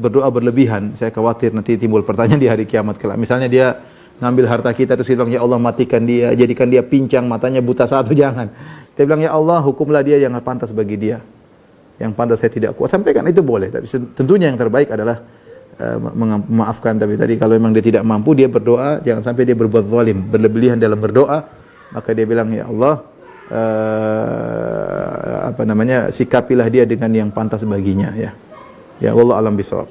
berdoa berlebihan, saya khawatir nanti timbul pertanyaan di hari kiamat kelak. Misalnya dia ngambil harta kita terus dia bilang ya Allah matikan dia, jadikan dia pincang, matanya buta satu, jangan. Dia bilang ya Allah hukumlah dia yang pantas bagi dia. Yang pantas saya tidak kuat. Sampaikan itu boleh, tapi tentunya yang terbaik adalah memaafkan. Tapi tadi kalau memang dia tidak mampu, dia berdoa jangan sampai dia berbuat zalim, berlebihan dalam berdoa. Maka dia bilang ya Allah sikapilah dia dengan yang pantas baginya ya. Ya wallahu alam bisawab.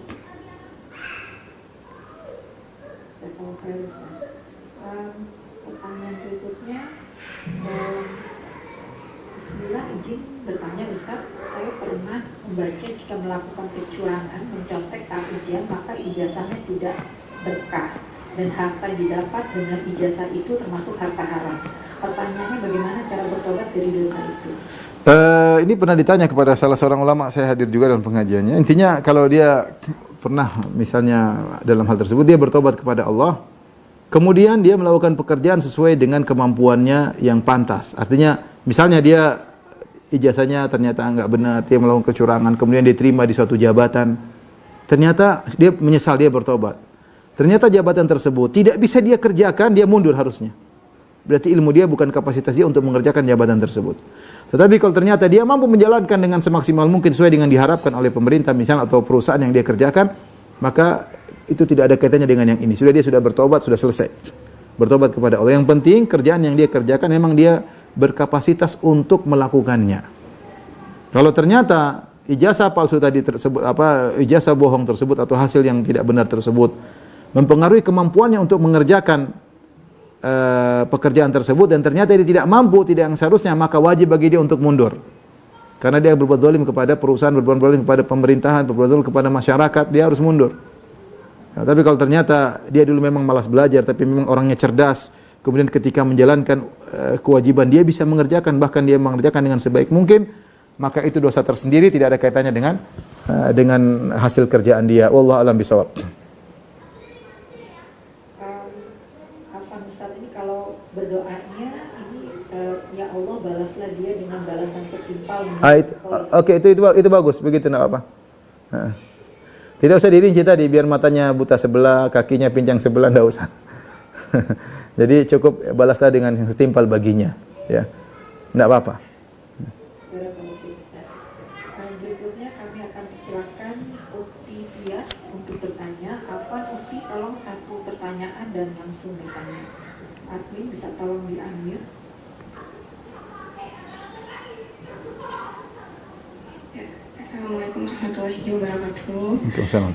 Pertanyaan berikutnya, Bismillah, izin bertanya Ustaz, saya pernah membaca jika melakukan kecurangan mencontek saat ujian maka ijazahnya tidak berkah dan harta didapat dengan ijazah itu termasuk harta haram. Pertanyaannya bagaimana cara bertobat dari dosa itu? Ini pernah ditanya kepada salah seorang ulama, saya hadir juga dalam pengajiannya. Intinya kalau dia pernah misalnya dalam hal tersebut dia bertobat kepada Allah, kemudian dia melakukan pekerjaan sesuai dengan kemampuannya yang pantas. Artinya misalnya dia ijazahnya ternyata enggak benar, dia melakukan kecurangan, kemudian diterima di suatu jabatan. Ternyata dia menyesal, dia bertobat. Ternyata jabatan tersebut tidak bisa dia kerjakan, dia mundur harusnya. Berarti ilmu dia bukan kapasitas dia untuk mengerjakan jabatan tersebut. Tetapi kalau ternyata dia mampu menjalankan dengan semaksimal mungkin sesuai dengan diharapkan oleh pemerintah misalnya atau perusahaan yang dia kerjakan, maka itu tidak ada kaitannya dengan yang ini. Dia sudah bertobat, sudah selesai. Bertobat kepada Allah. Yang penting kerjaan yang dia kerjakan memang dia berkapasitas untuk melakukannya. Kalau ternyata ijazah palsu tadi tersebut, ijazah bohong tersebut atau hasil yang tidak benar tersebut mempengaruhi kemampuannya untuk mengerjakan pekerjaan tersebut dan ternyata dia tidak mampu, tidak yang seharusnya, maka wajib bagi dia untuk mundur. Karena dia berbuat zalim kepada perusahaan, berbuat zalim kepada pemerintahan, berbuat zalim kepada masyarakat, dia harus mundur. Nah, tapi kalau ternyata dia dulu memang malas belajar, tapi memang orangnya cerdas, kemudian ketika menjalankan kewajiban dia bisa mengerjakan, bahkan dia mengerjakan dengan sebaik mungkin, maka itu dosa tersendiri, tidak ada kaitannya dengan hasil kerjaan dia. Wallahu a'lam bishawab. Berdoanya ini ya Allah balaslah dia dengan balasan setimpal. Oke, itu bagus, begitu enggak apa. Tidak usah dirinci tadi biar matanya buta sebelah, kakinya pincang sebelah, enggak usah. Jadi cukup balaslah dengan yang setimpal baginya, ya. Enggak apa-apa. Berikutnya kami akan persilakan Ukti Tias untuk bertanya. Afwan Ukti, tolong satu pertanyaan dan langsung ditanya. Admin bisa tolong di-unmute. Assalamualaikum warahmatullahi wabarakatuh. Waalaikumsalam.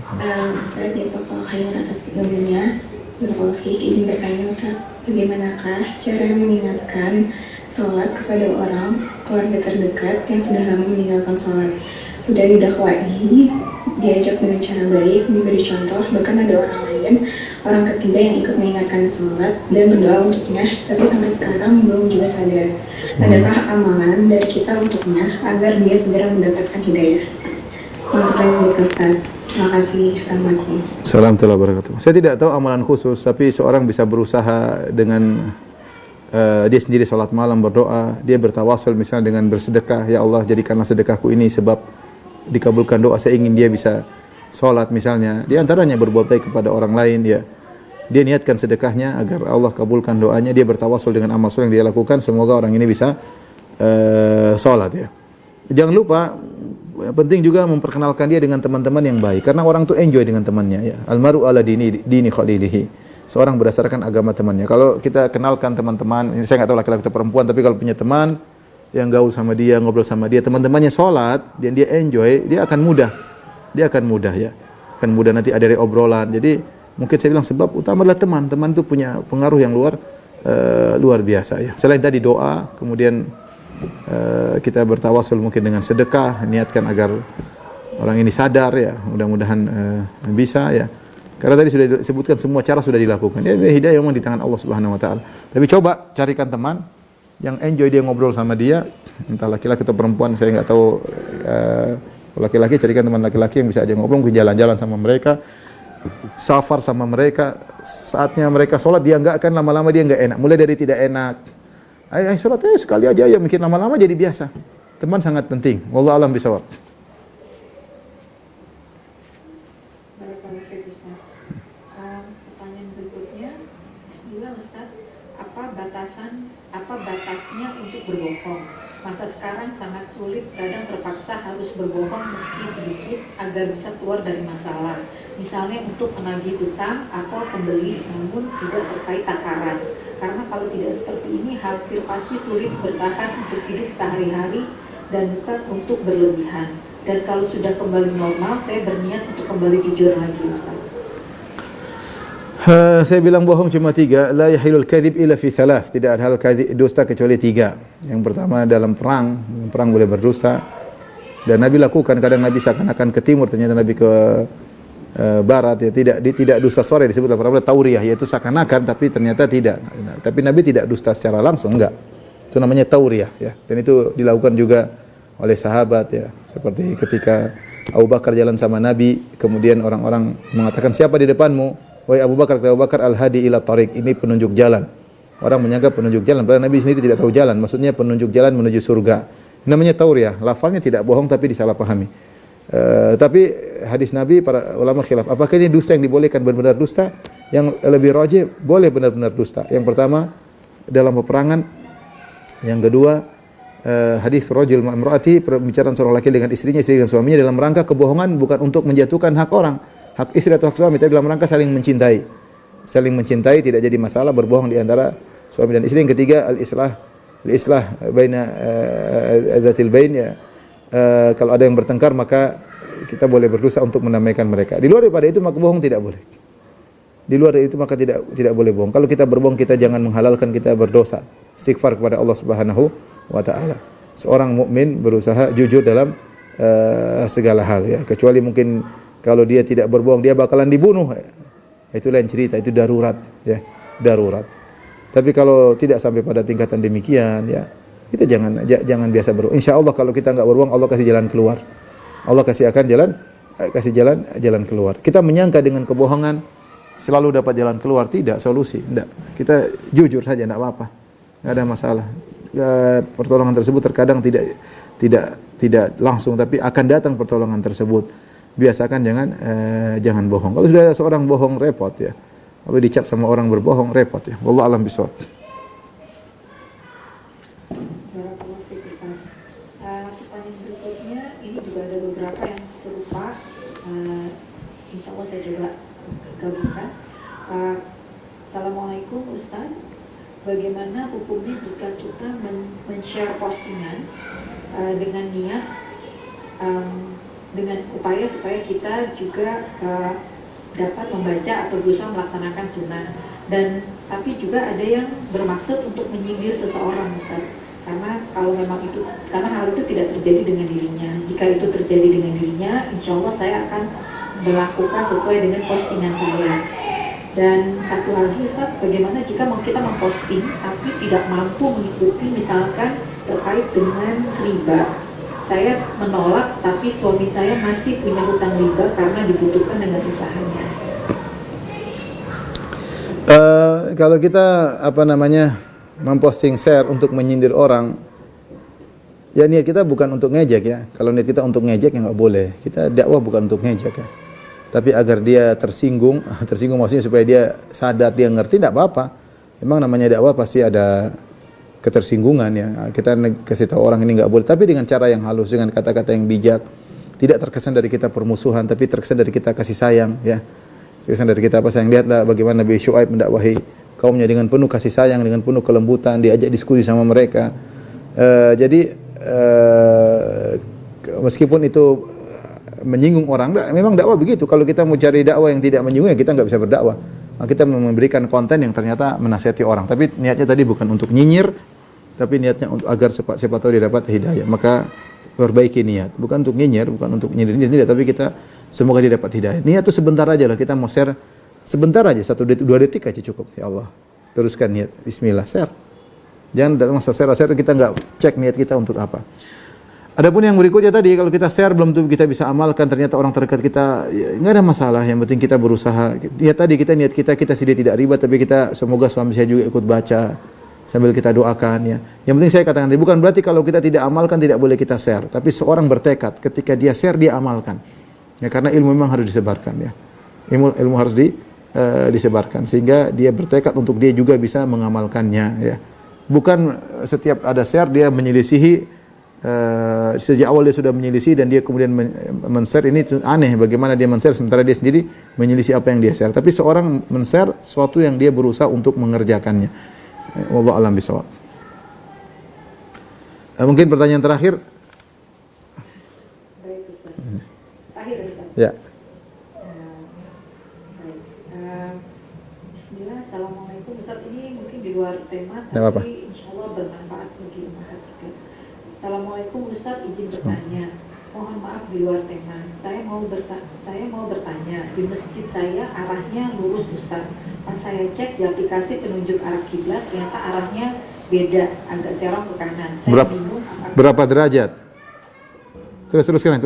Ustaz, jazakallahu khairan atas ilmunya. Barakallahu fiik. Izin bertanya Ustaz, bagaimanakah cara mengingatkan sholat kepada orang keluarga terdekat yang sudah lama meninggalkan sholat? Sudah didakwai, diajak dengan cara baik, diberi contoh, bahkan ada orang ketiga yang ikut mengingatkan sholat dan berdoa untuknya, tapi sampai sekarang belum juga sadar. Adakah amalan dari kita untuknya agar dia segera mendapatkan hidayah? Mohon Ustaz. Terima kasih. Assalamualaikum. Assalamualaikum warahmatullahi wabarakatuh. Saya tidak tahu amalan khusus, tapi seorang bisa berusaha dengan dia sendiri sholat malam berdoa, dia bertawasul misalnya dengan bersedekah, ya Allah jadikanlah sedekahku ini sebab dikabulkan doa, saya ingin dia bisa sholat misalnya. Di antaranya berbuat baik kepada orang lain, ya. Dia niatkan sedekahnya agar Allah kabulkan doanya, dia bertawasul dengan amal soleh yang dia lakukan, semoga orang ini bisa sholat, ya. Jangan lupa penting juga memperkenalkan dia dengan teman-teman yang baik, karena orang tuh enjoy dengan temannya, ya. Almaru ala dini khalilihi. Seorang berdasarkan agama temannya. Kalau kita kenalkan teman-teman, ini saya nggak tahu laki-laki atau perempuan, tapi kalau punya teman yang gaul sama dia, ngobrol sama dia, teman-temannya sholat, dan dia enjoy, dia akan mudah. Dia akan mudah, ya. Akan mudah nanti ada dari obrolan. Jadi mungkin saya bilang sebab utama adalah teman. Teman itu punya pengaruh yang luar biasa, ya. Selain tadi doa, kemudian kita bertawasul mungkin dengan sedekah, niatkan agar orang ini sadar, ya. Mudah-mudahan bisa, ya. Karena tadi sudah disebutkan semua cara sudah dilakukan. Ya, hidayah memang di tangan Allah Subhanahu wa taala. Tapi coba carikan teman yang enjoy dia ngobrol sama dia, entah laki-laki atau perempuan, saya enggak tahu. Laki-laki carikan teman laki-laki yang bisa aja ngobrol, mungkin jalan-jalan sama mereka, safar sama mereka. Saatnya mereka sholat dia enggak akan lama-lama dia enggak enak. Mulai dari tidak enak. Ayo sholat sekali aja ya, mungkin lama-lama jadi biasa. Teman sangat penting. Wallahu a'lam bishawab. Apa batasnya untuk berbohong? Masa sekarang sangat sulit, kadang terpaksa harus berbohong meski sedikit agar bisa keluar dari masalah. Misalnya untuk menagih utang atau pembeli, namun tidak terkait takaran. Karena kalau tidak seperti ini, hampir pasti sulit bertahan untuk hidup sehari-hari dan bukan untuk berlebihan. Dan kalau sudah kembali normal, saya berniat untuk kembali jujur lagi, Ustaz. Saya bilang bohong cuma 3. La yahilul kadhib illa fi thalath. Tidak ada hal kadhib, dusta kecuali 3. Yang pertama dalam perang boleh berdusta. Dan Nabi lakukan, kadang Nabi seakan-akan ke timur, ternyata Nabi ke barat, ya. Tidak dusta sore, disebut dalam tauriyah, yaitu seakan-akan tapi ternyata tidak. Tapi Nabi tidak dusta secara langsung, enggak. Itu namanya tauriyah, ya. Dan itu dilakukan juga oleh sahabat, ya. Seperti ketika Abu Bakar jalan sama Nabi, kemudian orang-orang mengatakan, siapa di depanmu? Wahai Abu Bakar, kata Abu Bakar, al-hadi ila tariq, ini penunjuk jalan. Orang menyangka penunjuk jalan, padahal Nabi sendiri tidak tahu jalan. Maksudnya penunjuk jalan menuju surga. Namanya tauriyah. Lafalnya tidak bohong tapi disalahpahami. Tapi hadis Nabi, para ulama khilaf, apakah ini dusta yang dibolehkan benar-benar dusta? Yang lebih rajih, boleh benar-benar dusta. Yang pertama dalam peperangan. Yang kedua hadis rajul ma'imraati, pembicaraan seorang laki dengan istrinya, istri dengan suaminya, dalam rangka kebohongan bukan untuk menjatuhkan hak orang, hak istri atau hak suami, tapi dalam rangka saling mencintai. Saling mencintai tidak jadi masalah berbohong di antara suami dan istri. Yang ketiga al-islah baina adzatil bain, ya. Kalau ada yang bertengkar maka kita boleh berdosa untuk mendamaikan mereka. Di luar daripada itu maka bohong tidak boleh. Di luar dari itu maka tidak boleh bohong. Kalau kita berbohong, kita jangan menghalalkan kita berdosa. Istighfar kepada Allah Subhanahu wa taala. Seorang mukmin berusaha jujur dalam segala hal, ya. Kecuali mungkin kalau dia tidak berbohong dia bakalan dibunuh. Itu lain cerita, itu darurat, ya. Darurat. Tapi kalau tidak sampai pada tingkatan demikian, ya, kita jangan biasa berbohong. Insyaallah kalau kita enggak berbohong, Allah kasih jalan keluar. Allah kasih jalan keluar. Kita menyangka dengan kebohongan selalu dapat jalan keluar, tidak solusi, tidak. Kita jujur saja, tidak apa-apa. Enggak ada masalah. Pertolongan tersebut terkadang tidak langsung, tapi akan datang pertolongan tersebut. Biasakan jangan bohong. Kalau sudah ada seorang bohong repot, ya. Kalau dicap sama orang berbohong repot, ya. Wallahu a'lam bishawab. Pertanyaan berikutnya ini juga ada beberapa yang serupa. Insya Allah saya coba gabungkan. Assalamualaikum Ustaz. Bagaimana hukumnya jika kita men-share postingan dengan niat dengan upaya supaya kita juga dapat membaca atau berusaha melaksanakan sunnah. Dan tapi juga ada yang bermaksud untuk menyindir seseorang, Ustaz. Karena kalau memang itu, karena hal itu tidak terjadi dengan dirinya. Jika itu terjadi dengan dirinya, insya Allah saya akan melakukan sesuai dengan postingan saya. Dan satu lagi, Ustaz, bagaimana jika kita memposting tapi tidak mampu mengikuti, misalkan terkait dengan riba. Saya menolak, tapi suami saya masih punya hutang riba karena dibutuhkan dengan usahanya. Kalau kita memposting share untuk menyindir orang, ya niat kita bukan untuk ngejek ya. Kalau niat kita untuk ngejek ya nggak boleh. Kita dakwah bukan untuk ngejek ya. Tapi agar dia tersinggung maksudnya supaya dia sadar, dia ngerti, tidak apa-apa. Memang namanya dakwah pasti ada ketersinggungan ya. Kita kasih tahu orang ini nggak boleh, tapi dengan cara yang halus, dengan kata-kata yang bijak, tidak terkesan dari kita permusuhan, tapi terkesan dari kita kasih sayang ya. Terkesan dari kita sayang. Lihatlah bagaimana Nabi Syuaib mendakwahi kaumnya dengan penuh kasih sayang, dengan penuh kelembutan, diajak diskusi sama mereka. Jadi meskipun itu menyinggung orang, memang dakwah begitu. Kalau kita mau cari dakwah yang tidak menyinggung, ya kita nggak bisa berdakwah. Maka kita memberikan konten yang ternyata menasihati orang. Tapi niatnya tadi bukan untuk nyinyir, tapi niatnya untuk agar siapa tahu dia dapat hidayah. Maka perbaiki niat, bukan untuk nyinyir, bukan untuk nyindir tidak, tapi kita semoga dia dapat hidayah. Niat itu sebentar aja lah, kita mau share sebentar aja, 1 detik, 2 detik aja cukup. Ya Allah, teruskan niat, bismillah, share. Jangan datang masa share kita nggak cek niat kita untuk apa. Adapun yang berikutnya tadi, kalau kita share belum tentu kita bisa amalkan, ternyata orang terdekat kita, ya, nggak ada masalah. Yang penting kita berusaha. Ya tadi niat kita sendiri tidak riba, tapi kita semoga suami saya juga ikut baca sambil kita doakan ya. Yang penting saya katakan, bukan berarti kalau kita tidak amalkan tidak boleh kita share, tapi seorang bertekad ketika dia share dia amalkan. Ya karena ilmu memang harus disebarkan ya. Ilmu harus disebarkan sehingga dia bertekad untuk dia juga bisa mengamalkannya ya. Bukan setiap ada share dia menyelisihi, sejak awal dia sudah menyelisih dan dia kemudian men-share. Ini aneh bagaimana dia men-share sementara dia sendiri menyelisih apa yang dia share. Tapi seorang men-share sesuatu yang dia berusaha untuk mengerjakannya. Wallahu a'lam bishawab. Mungkin pertanyaan terakhir. Baik, Ustaz. Terakhir, Ustaz. Ya. Bismillah, Assalamualaikum. Ustaz, ini mungkin di luar tema, Tidak apa-apa. tapi insya Allah bermanfaat bagi umat juga. Assalamualaikum Ustaz, izin bertanya. Mohon maaf di luar tema. Saya mau bertanya. Di masjid saya arahnya lurus Ustaz. Pas saya cek di aplikasi penunjuk arah kiblat, ternyata arahnya beda, agak serong ke kanan. Saya bingung Berapa derajat? Teruskan.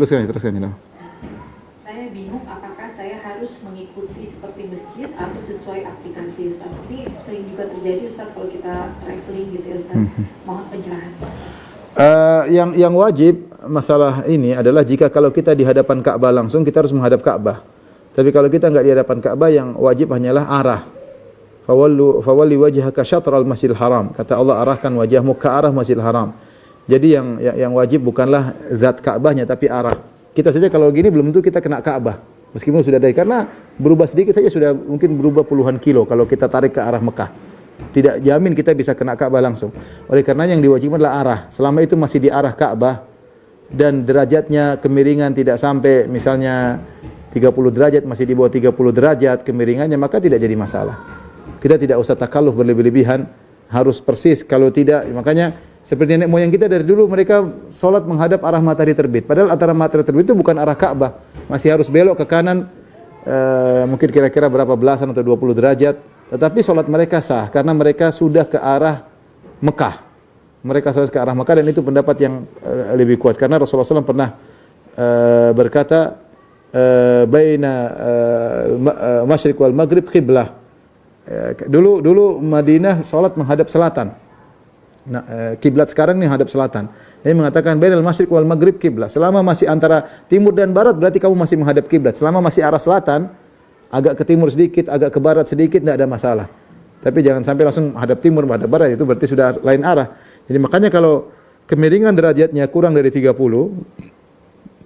Saya bingung apakah saya harus mengikuti seperti masjid atau sesuai aplikasi Ustaz. Ini sering juga terjadi Ustaz kalau kita traveling gitu ya Ustaz. Mohon pencerahan Ustaz. Yang wajib masalah ini adalah jika kalau kita di hadapan Ka'bah langsung, kita harus menghadap Ka'bah. Tapi kalau kita enggak di hadapan Ka'bah, yang wajib hanyalah arah. Fawalli wajhaka syatral masjidil haram. Kata Allah, arahkan wajahmu ke arah Masjidil Haram. Jadi yang wajib bukanlah zat Ka'bahnya tapi arah. Kita saja kalau gini belum tentu kita kena Ka'bah. Meskipun sudah dari, karena berubah sedikit saja sudah mungkin berubah puluhan kilo kalau kita tarik ke arah Mekah. Tidak jamin kita bisa kena Ka'bah langsung. Oleh karena yang diwajibkan adalah arah. Selama itu masih di arah Ka'bah dan derajatnya kemiringan tidak sampai misalnya 30 derajat, masih di bawah 30 derajat kemiringannya, maka tidak jadi masalah. Kita tidak usah takalluf berlebih-lebihan, harus persis. Kalau tidak, makanya seperti nenek moyang kita dari dulu, mereka sholat menghadap arah matahari terbit. Padahal antara matahari terbit itu bukan arah Ka'bah, masih harus belok ke kanan, mungkin kira-kira berapa belasan atau 20 derajat. Tetapi sholat mereka sah karena mereka sudah ke arah Mekah. Mereka sholat ke arah Mekah, dan itu pendapat yang lebih kuat karena Rasulullah SAW pernah berkata, baina masyriq wal maghrib qiblah. Dulu Madinah sholat menghadap selatan. Nah, kiblat sekarang nih hadap selatan. Dia mengatakan bainal masyriq wal maghrib kiblat. Selama masih antara timur dan barat berarti kamu masih menghadap kiblat. Selama masih arah selatan, agak ke timur sedikit, agak ke barat sedikit, tidak ada masalah. Tapi jangan sampai langsung menghadap timur, menghadap barat, itu berarti sudah lain arah. Jadi makanya kalau kemiringan derajatnya kurang dari 30,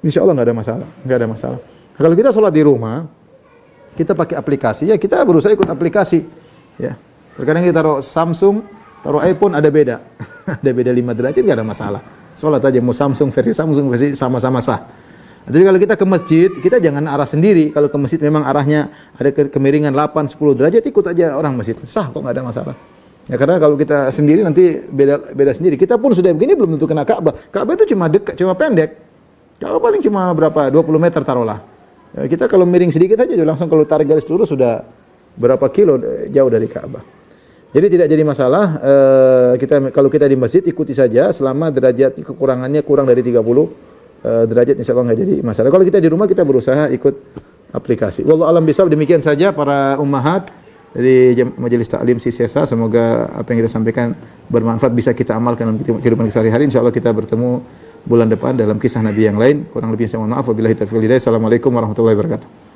insya Allah nggak ada masalah, nggak ada masalah. Kalau kita sholat di rumah, kita pakai aplikasi, ya kita berusaha ikut aplikasi. Ya, terkadang kita taruh Samsung, taruh iPhone, ada beda, ada beda 5 derajat, nggak ada masalah. Sholat aja mau Samsung versi sama-sama sah. Tapi kalau kita ke masjid, kita jangan arah sendiri. Kalau ke masjid memang arahnya ada kemiringan 8, 10 derajat, ikut aja orang masjid. Sah kok, nggak ada masalah. Ya karena kalau kita sendiri nanti beda sendiri. Kita pun sudah begini belum tentu kena Ka'bah. Ka'bah itu cuma dekat, cuma pendek. Ka'bah paling cuma berapa? 20 meter taruhlah. Ya, kita kalau miring sedikit aja langsung kalau tarik garis lurus sudah berapa kilo jauh dari Ka'bah. Jadi tidak jadi masalah kalau kita di masjid ikuti saja selama derajat kekurangannya kurang dari 30 derajat, insya Allah nggak jadi masalah. Kalau kita di rumah kita berusaha ikut aplikasi. Wallahu alam bisawab. Demikian saja para ummahat dari Majelis Taklim Sisesa. Semoga apa yang kita sampaikan bermanfaat, bisa kita amalkan dalam kehidupan sehari-hari. Insya Allah kita bertemu bulan depan dalam kisah Nabi yang lain. Kurang lebih saya mohon maaf. Wabillahi taufiq wal hidayah. Assalamualaikum warahmatullahi wabarakatuh.